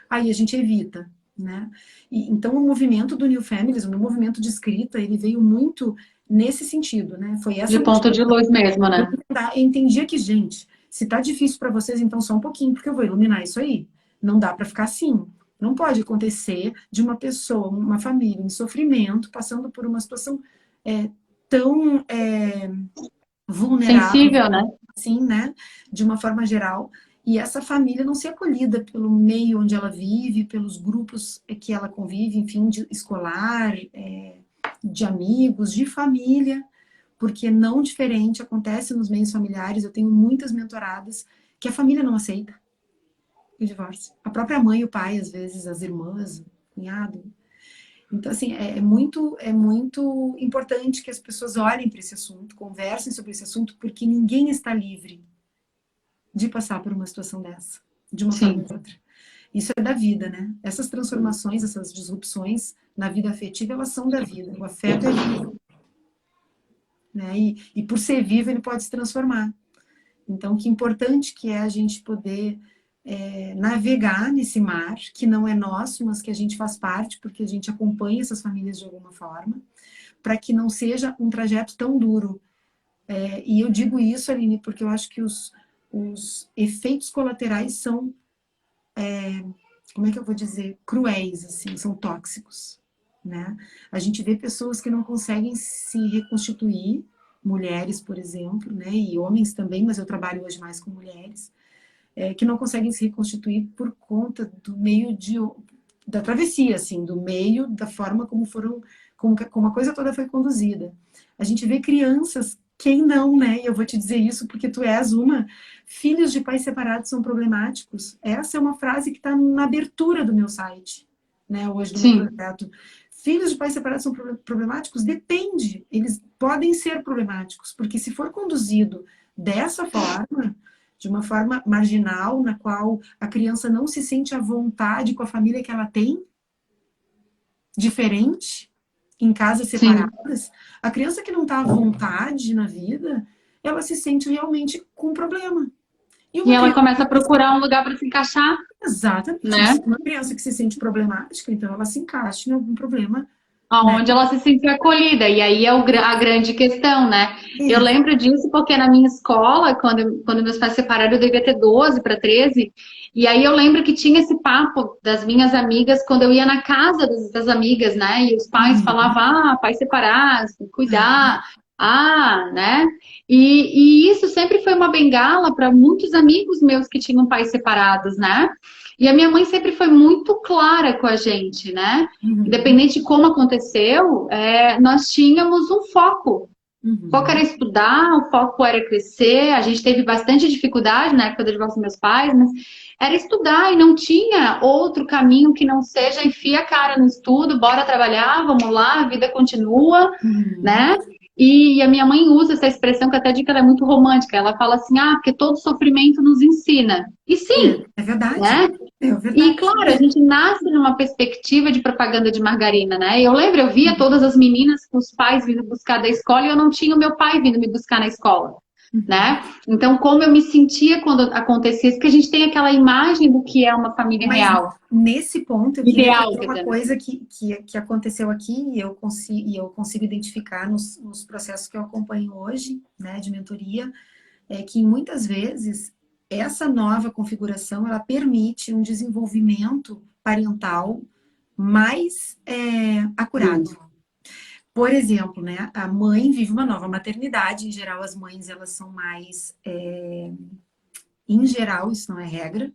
aí a gente evita, né? Então, o movimento do New Families, o meu movimento de escrita, ele veio muito nesse sentido, né? Foi essa De ponto de luz mesmo, né? eu entendia que, gente, se tá difícil para vocês, então só um pouquinho, porque eu vou iluminar isso aí. Não dá para ficar assim. Não pode acontecer de uma pessoa, uma família em sofrimento, passando por uma situação tão vulnerável, Sensível, né? assim, né? De uma forma geral. E essa família não ser acolhida pelo meio onde ela vive, pelos grupos que ela convive, enfim, de escolar, de amigos, de família, porque não diferente acontece nos meios familiares. Eu tenho muitas mentoradas que a família não aceita o divórcio. A própria mãe, o pai, às vezes, as irmãs, o cunhado. Então, assim, é muito importante que as pessoas olhem para esse assunto, conversem sobre esse assunto, porque ninguém está livre de passar por uma situação dessa, de uma forma ou de outra. Isso é da vida, né? Essas transformações, essas disrupções na vida afetiva, elas são da vida. O afeto é vivo, né? E por ser vivo, ele pode se transformar. Então, que importante que é a gente poder navegar nesse mar, que não é nosso, mas que a gente faz parte, porque a gente acompanha essas famílias de alguma forma, para que não seja um trajeto tão duro. E eu digo isso, Aline, porque eu acho que os efeitos colaterais são, como é que eu vou dizer, cruéis, assim, são tóxicos, né? A gente vê pessoas que não conseguem se reconstituir, mulheres, por exemplo, né? E homens também, mas eu trabalho hoje mais com mulheres, que não conseguem se reconstituir por conta do meio da travessia, assim, do meio, da forma como a coisa toda foi conduzida. A gente vê crianças, quem não, né? E eu vou te dizer isso porque tu és uma. Filhos de pais separados são problemáticos. Essa é uma frase que está na abertura do meu site, né? Hoje do meu projeto. Filhos de pais separados são problemáticos? Depende. Eles podem ser problemáticos, porque se for conduzido dessa forma, de uma forma marginal, na qual a criança não se sente à vontade com a família que ela tem, diferente, em casas separadas, a criança que não está à vontade na vida, ela se sente realmente com um problema. E ela começa a procurar um lugar para se encaixar. Exatamente. Né? Uma criança que se sente problemática, então ela se encaixa em algum problema. Onde ela se sentiu acolhida, e aí é a grande questão, né? Eu Isso. lembro disso porque na minha escola, quando meus pais se separaram, eu devia ter 12 para 13, e aí eu lembro que tinha esse papo das minhas amigas quando eu ia na casa das amigas, né? E os pais falavam, pais separados, cuidar, né? E isso sempre foi uma bengala para muitos amigos meus que tinham pais separados, né? E a minha mãe sempre foi muito clara com a gente, né? Independente de como aconteceu, nós tínhamos um foco. O foco era estudar, o foco era crescer. A gente teve bastante dificuldade na época do divórcio dos meus pais, mas era estudar e não tinha outro caminho que não seja enfia a cara no estudo, bora trabalhar, vamos lá, a vida continua, né? E a minha mãe usa essa expressão que eu até digo que ela é muito romântica. Ela fala assim, porque todo sofrimento nos ensina. E sim, É verdade. né? É verdade. E, claro, a gente nasce numa perspectiva de propaganda de margarina, né? Eu via todas as meninas com os pais vindo buscar da escola e eu não tinha o meu pai vindo me buscar na escola, né? Então, como eu me sentia quando acontecia isso, que a gente tem aquela imagem do que é uma família real. Nesse ponto, eu queria Ideal, trazer uma coisa que aconteceu aqui e eu consigo identificar nos processos que eu acompanho hoje, né, de mentoria, é que muitas vezes essa nova configuração, ela permite um desenvolvimento parental mais acurado. Por exemplo, né, a mãe vive uma nova maternidade, em geral as mães elas são mais, em geral isso não é regra,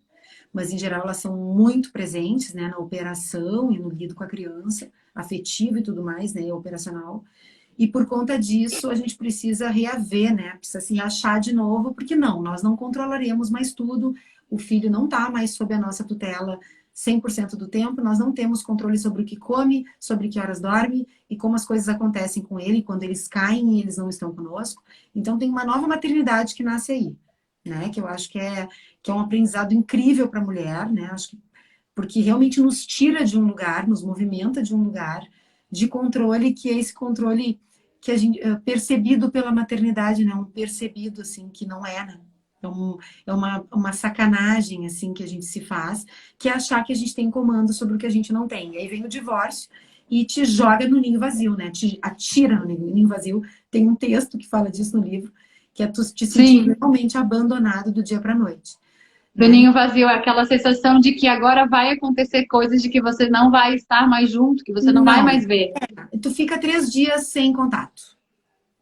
mas em geral elas são muito presentes, né, na operação e no lido com a criança, afetivo e tudo mais, né, operacional. E por conta disso, a gente precisa reaver, né? Precisa se achar de novo, porque nós não controlaremos mais tudo. O filho não está mais sob a nossa tutela 100% do tempo. Nós não temos controle sobre o que come, sobre que horas dorme e como as coisas acontecem com ele, quando eles caem e eles não estão conosco. Então, tem uma nova maternidade que nasce aí, né? Que eu acho que é um aprendizado incrível para a mulher, né? Acho que, porque realmente nos tira de um lugar, nos movimenta de um lugar de controle, que é esse controle que a gente percebido pela maternidade, né? Um percebido assim que não é, né? É uma sacanagem assim que a gente se faz, que é achar que a gente tem comando sobre o que a gente não tem. E aí vem o divórcio e te joga no ninho vazio, né? Te atira no ninho vazio. Tem um texto que fala disso no livro, que é tu te sentir Sim. realmente abandonado do dia para a noite, Do né? ninho vazio, é aquela sensação de que agora vai acontecer coisas de que você não vai estar mais junto, que você não vai Não, mais ver. tu fica 3 dias sem contato.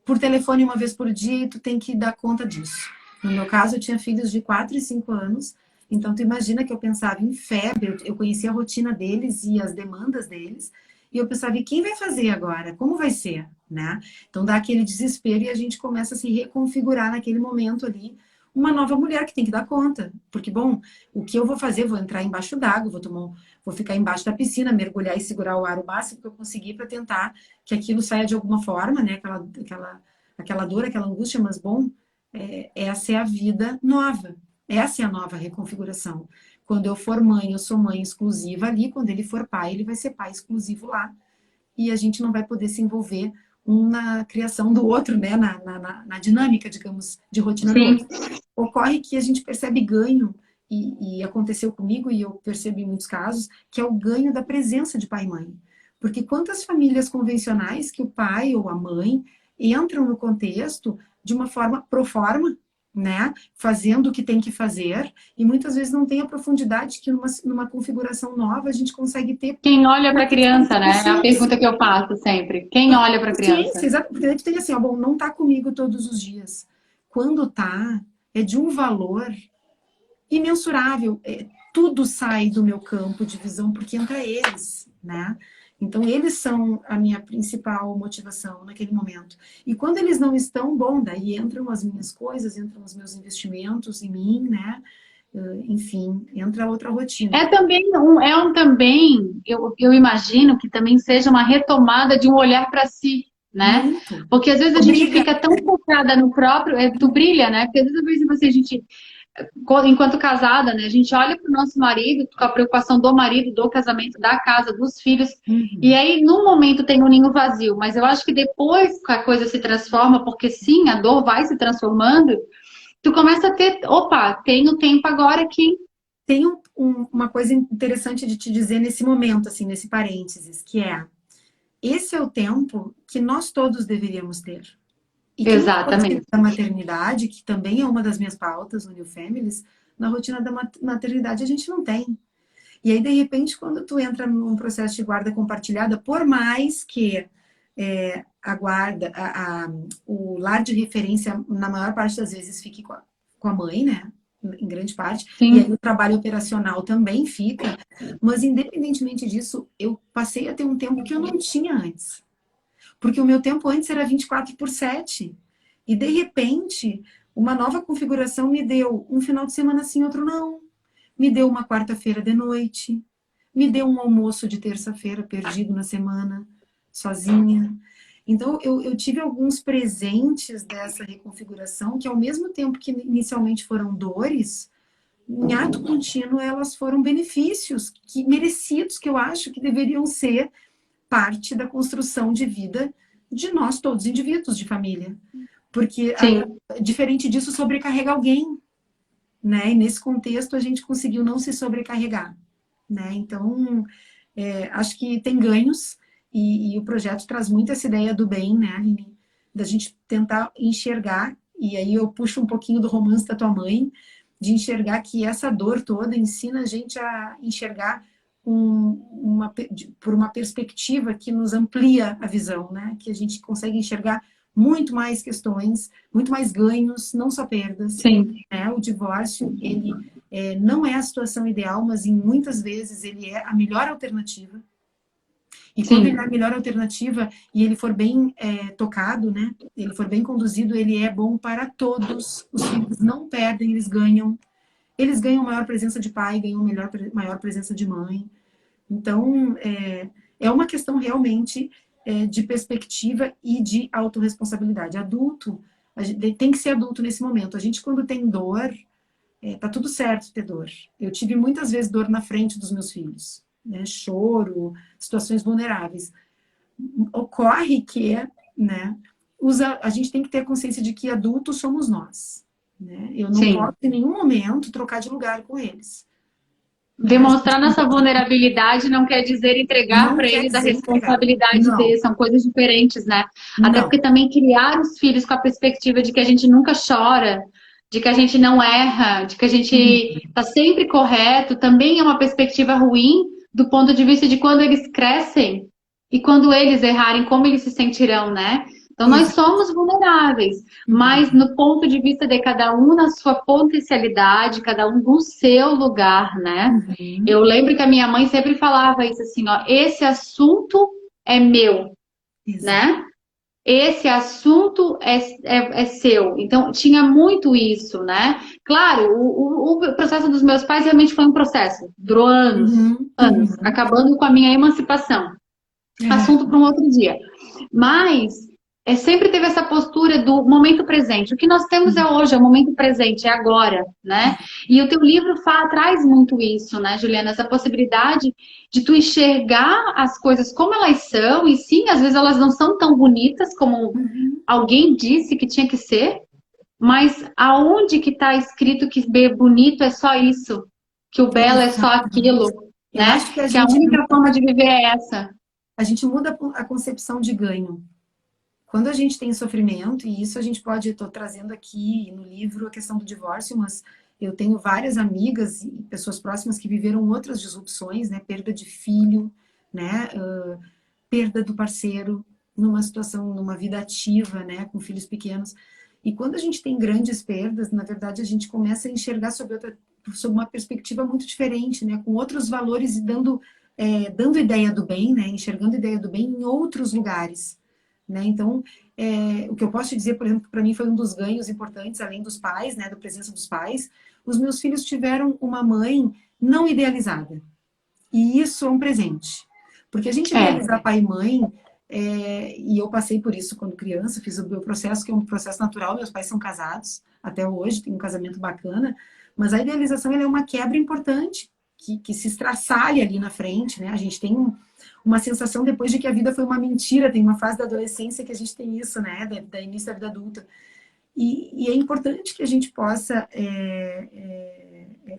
Por telefone uma vez por dia e tu tem que dar conta disso. No meu caso, eu tinha filhos de 4 e 5 anos, então tu imagina que eu pensava em febre, eu conhecia a rotina deles e as demandas deles, e eu pensava, e quem vai fazer agora? Como vai ser? Né? Então dá aquele desespero e a gente começa a se reconfigurar naquele momento ali, uma nova mulher que tem que dar conta. Porque, bom, o que eu vou fazer? Vou entrar embaixo d'água, vou ficar embaixo da piscina, mergulhar e segurar o ar o máximo que eu conseguir para tentar que aquilo saia de alguma forma, né? Aquela dor, aquela angústia, mas bom, essa é a vida nova. Essa é a nova reconfiguração. Quando eu for mãe, eu sou mãe exclusiva ali. Quando ele for pai, ele vai ser pai exclusivo lá. E a gente não vai poder se envolver um na criação do outro, né? Na dinâmica, digamos, de rotina do Sim. outro. Ocorre que a gente percebe ganho, e aconteceu comigo, e eu percebi em muitos casos, que é o ganho da presença de pai e mãe. Porque quantas famílias convencionais que o pai ou a mãe entram no contexto de uma forma pro forma, né? Fazendo o que tem que fazer, e muitas vezes não tem a profundidade que numa configuração nova a gente consegue ter Quem olha por para a questão de criança, né? É a consciência. pergunta que eu faço sempre. Quem olha para a Consciência, criança? exato, porque daí tu tem assim, ó, bom, não tá comigo todos os dias. Quando tá, é de um valor imensurável. Tudo sai do meu campo de visão porque entra eles, né? Então, eles são a minha principal motivação naquele momento. E quando eles não estão, bom, daí entram as minhas coisas, entram os meus investimentos em mim, né? Enfim, entra outra rotina. É também também, eu imagino que também seja uma retomada de um olhar para si, né? Muito. Porque às vezes a gente Obriga. fica tão focada no próprio, tu brilha, né? Porque às vezes assim, a gente, enquanto casada, né, a gente olha para o nosso marido com a preocupação do marido, do casamento, da casa, dos filhos, e Uhum. aí no momento tem um ninho vazio, mas eu acho que depois que a coisa se transforma, porque sim, a dor vai se transformando, tu começa a ter, opa, tenho tempo agora aqui. Tem uma coisa interessante de te dizer nesse momento, assim, nesse parênteses, que é: esse é o tempo que nós todos deveríamos ter. E que na rotina Exatamente. da maternidade, que também é uma das minhas pautas no New Families, na rotina da maternidade a gente não tem. E aí, de repente, quando tu entra num processo de guarda compartilhada, por mais que a guarda, o lar de referência, na maior parte das vezes, fique com a mãe, né? Em grande parte, e aí Sim. o trabalho operacional também fica, mas independentemente disso, eu passei a ter um tempo que eu não tinha antes. Porque o meu tempo antes era 24/7. E de repente, uma nova configuração me deu um final de semana sim, outro não. Me deu uma quarta-feira de noite. Me deu um almoço de terça-feira perdido na semana, sozinha. Então, eu tive alguns presentes dessa reconfiguração que, ao mesmo tempo que inicialmente foram dores, em ato contínuo elas foram benefícios que merecidos, que eu acho que deveriam ser parte da construção de vida de nós todos, indivíduos de família. Porque, Sim. diferente disso, sobrecarrega alguém, né? E nesse contexto a gente conseguiu não se sobrecarregar, né? Então, acho que tem ganhos e o projeto traz muito essa ideia do bem, né, Aline? Da gente tentar enxergar, e aí eu puxo um pouquinho do romance da tua mãe, de enxergar que essa dor toda ensina a gente a enxergar por uma perspectiva que nos amplia a visão, né? Que a gente consegue enxergar muito mais questões, muito mais ganhos, não só perdas, Sim. né? O divórcio, ele não é a situação ideal, mas em muitas vezes ele é a melhor alternativa. E quando ele é a Sim. melhor alternativa e ele for bem tocado, né? Ele for bem conduzido, ele é bom para todos. Os filhos não perdem, eles ganham. Eles ganham maior presença de pai, ganham maior presença de mãe. Então, é uma questão realmente de perspectiva e de autorresponsabilidade. Adulto, a gente tem que ser adulto nesse momento. A gente, quando tem dor, tá tudo certo ter dor. Eu tive muitas vezes dor na frente dos meus filhos, né? Choro, situações vulneráveis. Ocorre que, né, a gente tem que ter consciência de que adultos somos nós. Né? Eu não posso, Sim. em nenhum momento, trocar de lugar com eles. Demonstrar nossa vulnerabilidade não quer dizer entregar Não para quer eles a dizer entregar. responsabilidade Não, deles, são coisas diferentes, né? Até não. porque também criar os filhos com a perspectiva de que a gente nunca chora, de que a gente não erra, de que a gente Uhum. está sempre correto, também é uma perspectiva ruim do ponto de vista de quando eles crescem e quando eles errarem, como eles se sentirão, né? Então nós Exato. somos vulneráveis, mas Uhum. no ponto de vista de cada um na sua potencialidade, cada um no seu lugar, né? Uhum. Eu lembro que a minha mãe sempre falava isso assim, ó, esse assunto é meu, Exato. né? Esse assunto é seu. Então, tinha muito isso, né? Claro, o processo dos meus pais realmente foi um processo, durou anos, Uhum. anos, Uhum. acabando com a minha emancipação. Assunto Uhum. para um outro dia. Mas sempre teve essa postura do momento presente. O que nós temos é hoje, é o momento presente, é agora, né? E o teu livro traz muito isso, né, Juliana? Essa possibilidade de tu enxergar as coisas como elas são, e sim, às vezes elas não são tão bonitas como Uhum. alguém disse que tinha que ser, mas aonde que está escrito que bonito é só isso, que o belo é só Exatamente. aquilo, Eu né? acho que a Que a gente única forma de viver é essa. muda a concepção de ganho. Quando a gente tem sofrimento, e isso a gente pode, estou trazendo aqui no livro a questão do divórcio, mas eu tenho várias amigas e pessoas próximas que viveram outras disrupções, né? Perda de filho, né? Perda do parceiro numa situação, numa vida ativa, né? Com filhos pequenos. E quando a gente tem grandes perdas, na verdade a gente começa a enxergar sob uma perspectiva muito diferente, né? Com outros valores e dando ideia do bem, né? Enxergando ideia do bem em outros lugares. Né? Então, o que eu posso te dizer, por exemplo, para mim foi um dos ganhos importantes, além dos pais, né, da presença dos pais, os meus filhos tiveram uma mãe não idealizada. E isso é um presente. Porque a gente É. idealizar pai e mãe, e eu passei por isso quando criança, fiz o meu processo, que é um processo natural, meus pais são casados, até hoje, tem um casamento bacana, mas a idealização ela é uma quebra importante, que se estraçalha ali na frente, né? A gente tem uma sensação depois de que a vida foi uma mentira, tem uma fase da adolescência que a gente tem isso, né? Da início da vida adulta. E é importante que a gente possa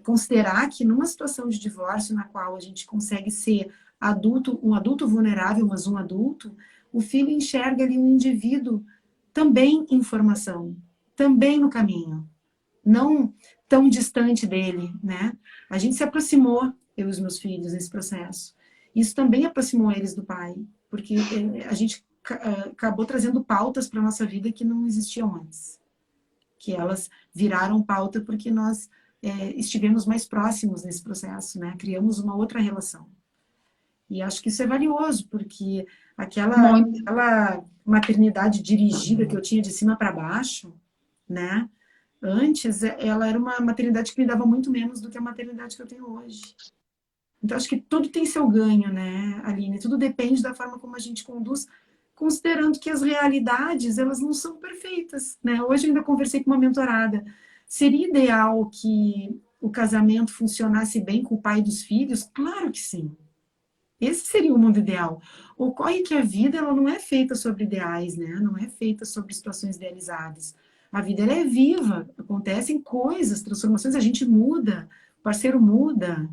considerar que numa situação de divórcio na qual a gente consegue ser adulto, um adulto vulnerável, mas um adulto, o filho enxerga ali um indivíduo também em formação, também no caminho, não tão distante dele, né? A gente se aproximou, eu e os meus filhos, nesse processo. Isso também aproximou eles do pai, porque a gente acabou trazendo pautas para a nossa vida que não existiam antes. Que elas viraram pauta porque nós estivemos mais próximos nesse processo, né? Criamos uma outra relação. E acho que isso é valioso, porque Muito. aquela maternidade dirigida que eu tinha de cima para baixo, né? Antes, ela era uma maternidade que me dava muito menos do que a maternidade que eu tenho hoje. Então, acho que tudo tem seu ganho, né, Aline? Tudo depende da forma como a gente conduz, considerando que as realidades, elas não são perfeitas, né? Hoje eu ainda conversei com uma mentorada. Seria ideal que o casamento funcionasse bem com o pai dos filhos? Claro que sim. Esse seria o mundo ideal. Ocorre que a vida ela não é feita sobre ideais, né? Não é feita sobre situações idealizadas. A vida ela é viva, acontecem coisas, transformações, a gente muda, o parceiro muda,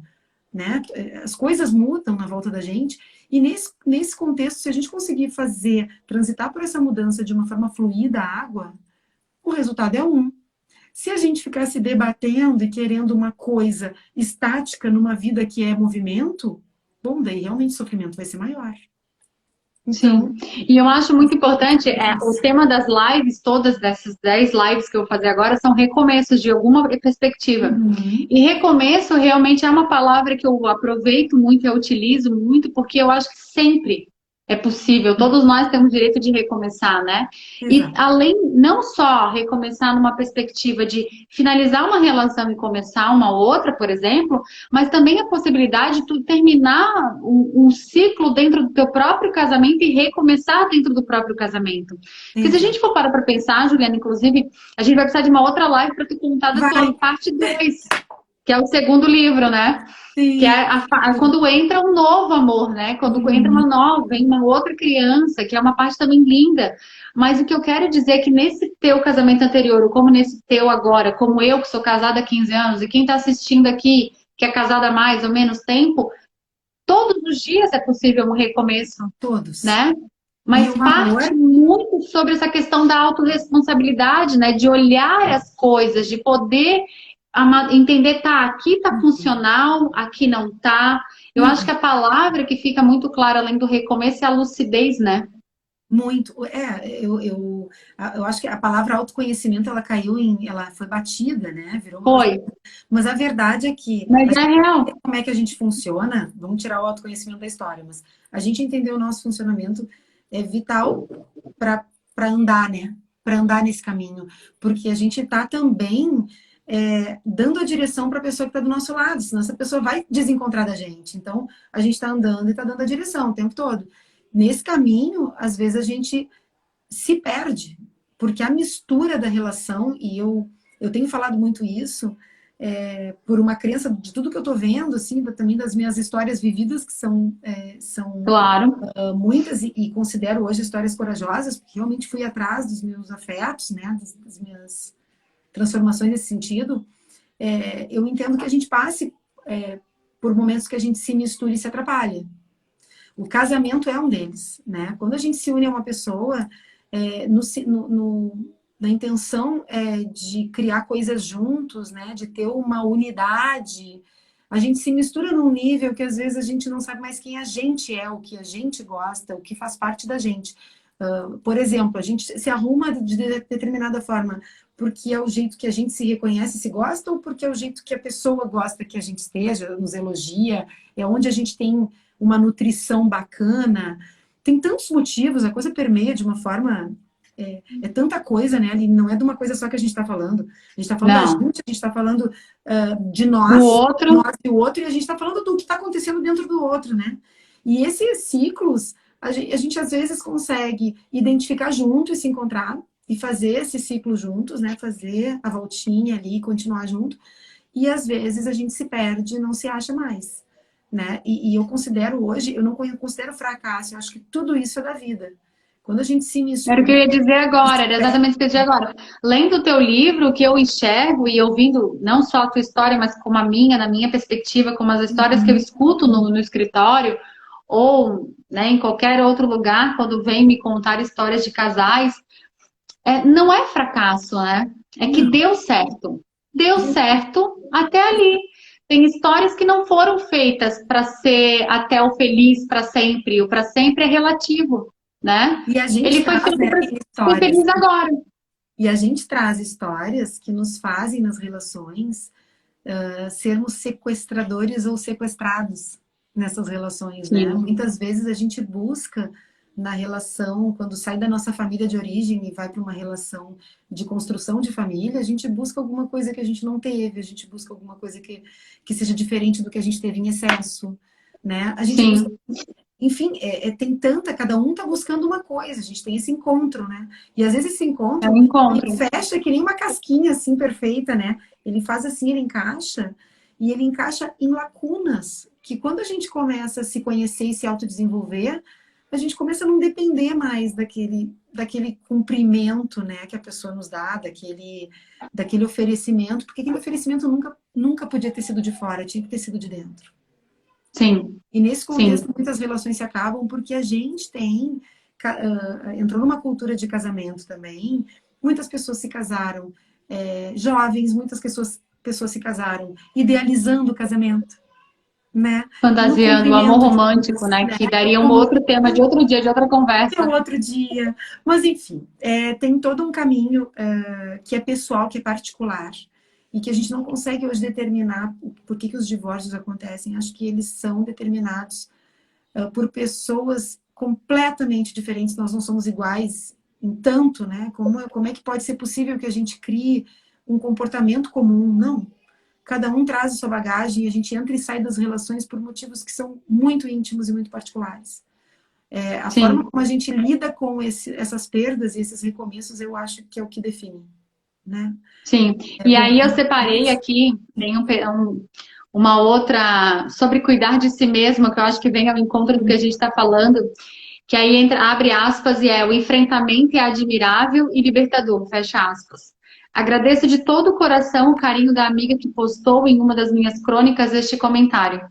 né? As coisas mudam na volta da gente. E nesse contexto, se a gente conseguir transitar por essa mudança de uma forma fluida, a água, o resultado é um. Se a gente ficar se debatendo e querendo uma coisa estática numa vida que é movimento, bom, daí realmente o sofrimento vai ser maior. Sim, Então, e eu acho muito importante, o tema das lives, todas dessas 10 lives que eu vou fazer agora, são recomeços de alguma perspectiva. uhum, E recomeço realmente é uma palavra que eu aproveito muito, eu utilizo muito, porque eu acho que sempre é possível, todos nós temos direito de recomeçar, né? E exato. além, não só recomeçar numa perspectiva de finalizar uma relação e começar uma outra, por exemplo, mas também a possibilidade de tu terminar um ciclo dentro do teu próprio casamento e recomeçar dentro do próprio casamento. Porque se a gente Exato. for para pensar, Juliana, inclusive, a gente vai precisar de uma outra live para tu contar da Vai, tua parte 2, que é o segundo livro, né? Que sim. é quando entra um novo amor, né? Quando entra uma Uhum, nova, vem uma outra criança, que é uma parte também linda. Mas o que eu quero dizer é que nesse teu casamento anterior, ou como nesse teu agora, como eu que sou casada há 15 anos, e quem está assistindo aqui que é casada há mais ou menos tempo, todos os dias é possível um recomeço, Todos. né? E Mas o parte amor, muito sobre essa questão da autorresponsabilidade, né? De olhar as coisas, de poder entender, tá, aqui tá funcional, aqui não tá. Eu acho que a palavra que fica muito clara além do recomeço é a lucidez, né? muito. Eu acho que a palavra autoconhecimento, ela caiu em, ela foi batida, né? Virou uma coisa. Foi, Mas a verdade é que mas é real. como é que a gente funciona, vamos tirar o autoconhecimento da história, mas a gente entender o nosso funcionamento é vital para andar, né? Para andar nesse caminho. Porque a gente está também dando a direção para a pessoa que está do nosso lado, senão essa pessoa vai desencontrar da gente. Então, a gente está andando e está dando a direção o tempo todo. Nesse caminho, às vezes a gente se perde, porque a mistura da relação, e eu tenho falado muito isso, por uma crença de tudo que eu estou vendo, assim, também das minhas histórias vividas, que são Claro. muitas, e considero hoje histórias corajosas, porque realmente fui atrás dos meus afetos, né, das minhas transformações nesse sentido. Eu entendo que a gente passe por momentos que a gente se mistura e se atrapalha. O casamento é um deles, né? Quando a gente se une a uma pessoa, na intenção de criar coisas juntos, né? De ter uma unidade, a gente se mistura num nível que às vezes a gente não sabe mais quem a gente é, o que a gente gosta, o que faz parte da gente. Por exemplo, a gente se arruma de determinada forma porque é o jeito que a gente se reconhece, se gosta, ou porque é o jeito que a pessoa gosta que a gente esteja, nos elogia, é onde a gente tem uma nutrição bacana. Tem tantos motivos, a coisa permeia de uma forma. Tanta coisa, né? Ali não é de uma coisa só que a gente está falando. A gente está falando da Não. gente, a gente está falando de Do outro, nós e o outro, e a gente está falando do que está acontecendo dentro do outro, né? E esses ciclos, a gente às vezes consegue identificar junto e se encontrar e fazer esse ciclo juntos, né? Fazer a voltinha ali, continuar junto. E às vezes a gente se perde e não se acha mais, né? E eu considero hoje, eu não considero fracasso, eu acho que tudo isso é da vida. Quando a gente se era o que eu mistura, ia dizer agora, era exatamente o que eu ia dizer agora. Lendo o teu livro, o que eu enxergo e ouvindo não só a tua história, mas como a minha, na minha perspectiva, como as histórias que eu escuto no escritório, ou né, em qualquer outro lugar, quando vem me contar histórias de casais, não é fracasso, né? É que não. deu certo. Deu certo até ali. Tem histórias que não foram feitas para ser até o feliz para sempre. O para sempre é relativo, né? E a gente Ele foi traz, feito né, para ser histórias. feliz agora. E a gente traz histórias que nos fazem nas relações sermos sequestradores ou sequestrados nessas relações, né? Sim, Muitas vezes a gente busca na relação, quando sai da nossa família de origem e vai para uma relação de construção de família, a gente busca alguma coisa que a gente não teve, a gente busca alguma coisa que seja diferente do que a gente teve em excesso, né? A gente busca, sim, enfim, tem tanta, cada um tá buscando uma coisa, a gente tem esse encontro, né? E às vezes esse é um encontro, ele encontro. fecha que nem uma casquinha assim perfeita, né? Ele faz assim, ele encaixa, e ele encaixa em lacunas, que quando a gente começa a se conhecer e se autodesenvolver, a gente começa a não depender mais daquele cumprimento, né, que a pessoa nos dá, daquele oferecimento, porque aquele oferecimento nunca podia ter sido de fora, tinha que ter sido de dentro. Sim, E nesse sim. contexto, muitas relações se acabam porque a gente entrou numa cultura de casamento também. Muitas pessoas se casaram jovens, muitas pessoas se casaram idealizando o casamento, né? No Fantasiando o amor cumprimento de romântico, né? né? Que daria um Como outro tema de outro dia, de outra é conversa. outro dia. Mas, enfim, tem todo um caminho que é pessoal, que é particular, e que a gente não consegue hoje determinar por que os divórcios acontecem. Acho que eles são determinados por pessoas completamente diferentes, nós não somos iguais em tanto, né? Como é que pode ser possível que a gente crie um comportamento comum? Não. Cada um traz a sua bagagem e a gente entra e sai das relações por motivos que são muito íntimos e muito particulares. A forma Sim, como a gente lida com essas perdas e esses recomeços, eu acho que é o que define, né? sim. É E aí eu voltar. separei aqui, tem uma outra sobre cuidar de si mesmo, que eu acho que vem ao encontro do que a gente está falando, que aí entra, abre aspas, e o enfrentamento é admirável e libertador, fecha aspas. Agradeço de todo o coração o carinho da amiga que postou em uma das minhas crônicas este comentário.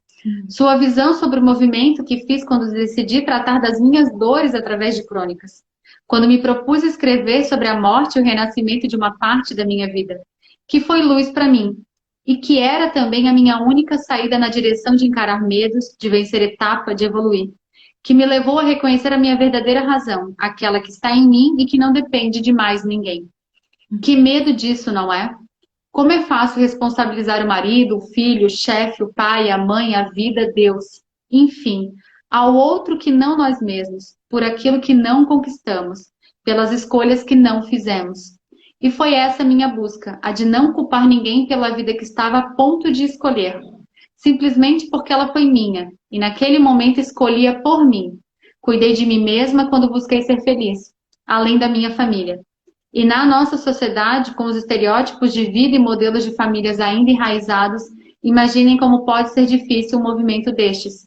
Sua visão sobre o movimento que fiz quando decidi tratar das minhas dores através de crônicas. Quando me propus escrever sobre a morte e o renascimento de uma parte da minha vida, que foi luz para mim, e que era também a minha única saída na direção de encarar medos, de vencer etapa, de evoluir, que me levou a reconhecer a minha verdadeira razão, aquela que está em mim e que não depende de mais ninguém. Que medo disso, não é? Como é fácil responsabilizar o marido, o filho, o chefe, o pai, a mãe, a vida, Deus, enfim, ao outro que não nós mesmos, por aquilo que não conquistamos, pelas escolhas que não fizemos. E foi essa minha busca, a de não culpar ninguém pela vida que estava a ponto de escolher, simplesmente porque ela foi minha, e naquele momento escolhia por mim. Cuidei de mim mesma quando busquei ser feliz, além da minha família. E na nossa sociedade, com os estereótipos de vida e modelos de famílias ainda enraizados, imaginem como pode ser difícil um movimento destes.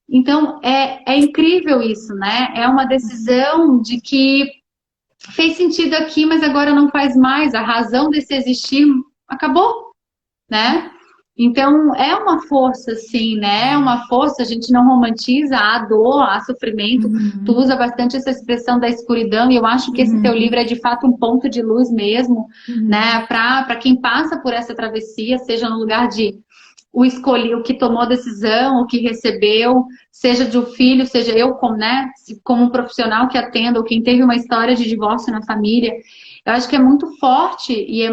Então, é incrível isso, né? É uma decisão de que fez sentido aqui, mas agora não faz mais. A razão desse existir acabou, né? Então, é uma força, sim, né? É uma força, a gente não romantiza a dor, a sofrimento. Tu usa bastante essa expressão da escuridão, e eu acho que esse teu livro é de fato um ponto de luz mesmo, né? Para quem passa por essa travessia, seja no lugar de o que tomou a decisão, o que recebeu, seja de um filho, seja eu como, né, como um profissional que atenda, ou quem teve uma história de divórcio na família. Eu acho que é muito forte e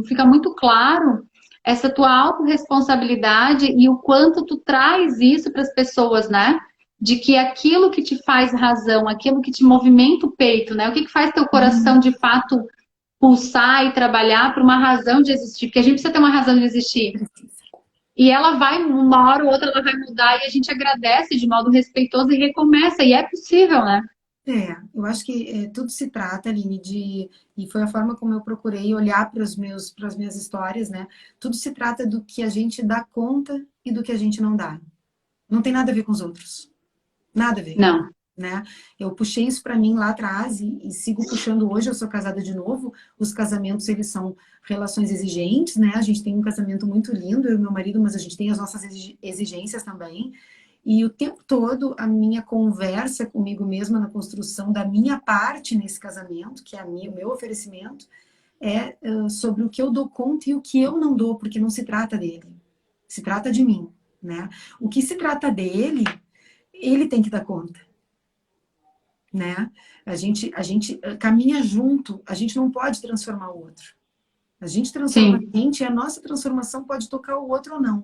fica muito claro essa tua autorresponsabilidade e o quanto tu traz isso para as pessoas, né? De que aquilo que te faz razão, aquilo que te movimenta o peito, né? O que faz teu coração de fato pulsar e trabalhar por uma razão de existir, porque a gente precisa ter uma razão de existir. E ela vai, uma hora ou outra, ela vai mudar e a gente agradece de modo respeitoso e recomeça, e é possível, né? Eu acho que tudo se trata, Aline, e foi a forma como eu procurei olhar para as minhas histórias, né? Tudo se trata do que a gente dá conta e do que a gente não dá. Não tem nada a ver com os outros. Nada a ver. Não. Né? Eu puxei isso para mim lá atrás e sigo puxando hoje. Eu sou casada de novo. Os casamentos, eles são relações exigentes, né? A gente tem um casamento muito lindo, eu e meu marido, mas a gente tem as nossas exigências também. E o tempo todo a minha conversa comigo mesma na construção da minha parte nesse casamento, que é o meu oferecimento, é sobre o que eu dou conta e o que eu não dou, porque não se trata dele, se trata de mim, né? O que se trata dele, ele tem que dar conta, né? A gente caminha junto, a gente não pode transformar o outro. A gente transforma a gente e a nossa transformação pode tocar o outro ou não.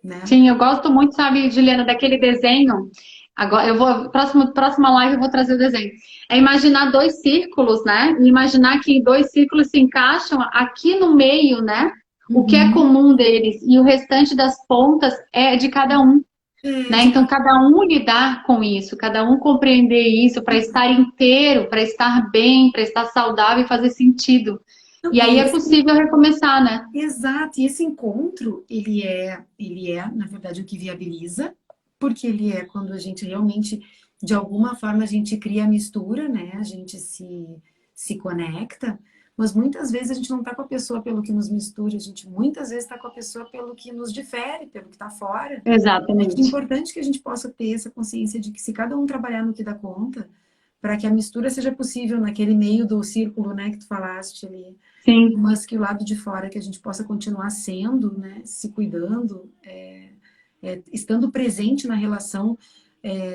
Né? Sim, eu gosto muito, sabe, Juliana, daquele desenho. Agora, próxima live eu vou trazer o desenho. É imaginar dois círculos, né? E imaginar que dois círculos se encaixam aqui no meio, né? O que é comum deles. E o restante das pontas é de cada um. Né? Então, cada um lidar com isso, cada um compreender isso para estar inteiro, para estar bem, para estar saudável e fazer sentido. E aí é possível recomeçar, né? Exato, e esse encontro, ele é, na verdade, o que viabiliza, porque ele é quando a gente realmente, de alguma forma, a gente cria a mistura, né? A gente se conecta, mas muitas vezes a gente não está com a pessoa pelo que nos mistura, a gente muitas vezes está com a pessoa pelo que nos difere, pelo que está fora. Exatamente. É importante que a gente possa ter essa consciência de que se cada um trabalhar no que dá conta, para que a mistura seja possível naquele meio do círculo, né, que tu falaste ali. Sim. Mas que o lado de fora, que a gente possa continuar sendo, né, se cuidando, estando presente na relação,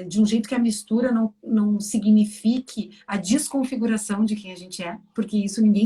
de um jeito que a mistura não signifique a desconfiguração de quem a gente é, porque isso ninguém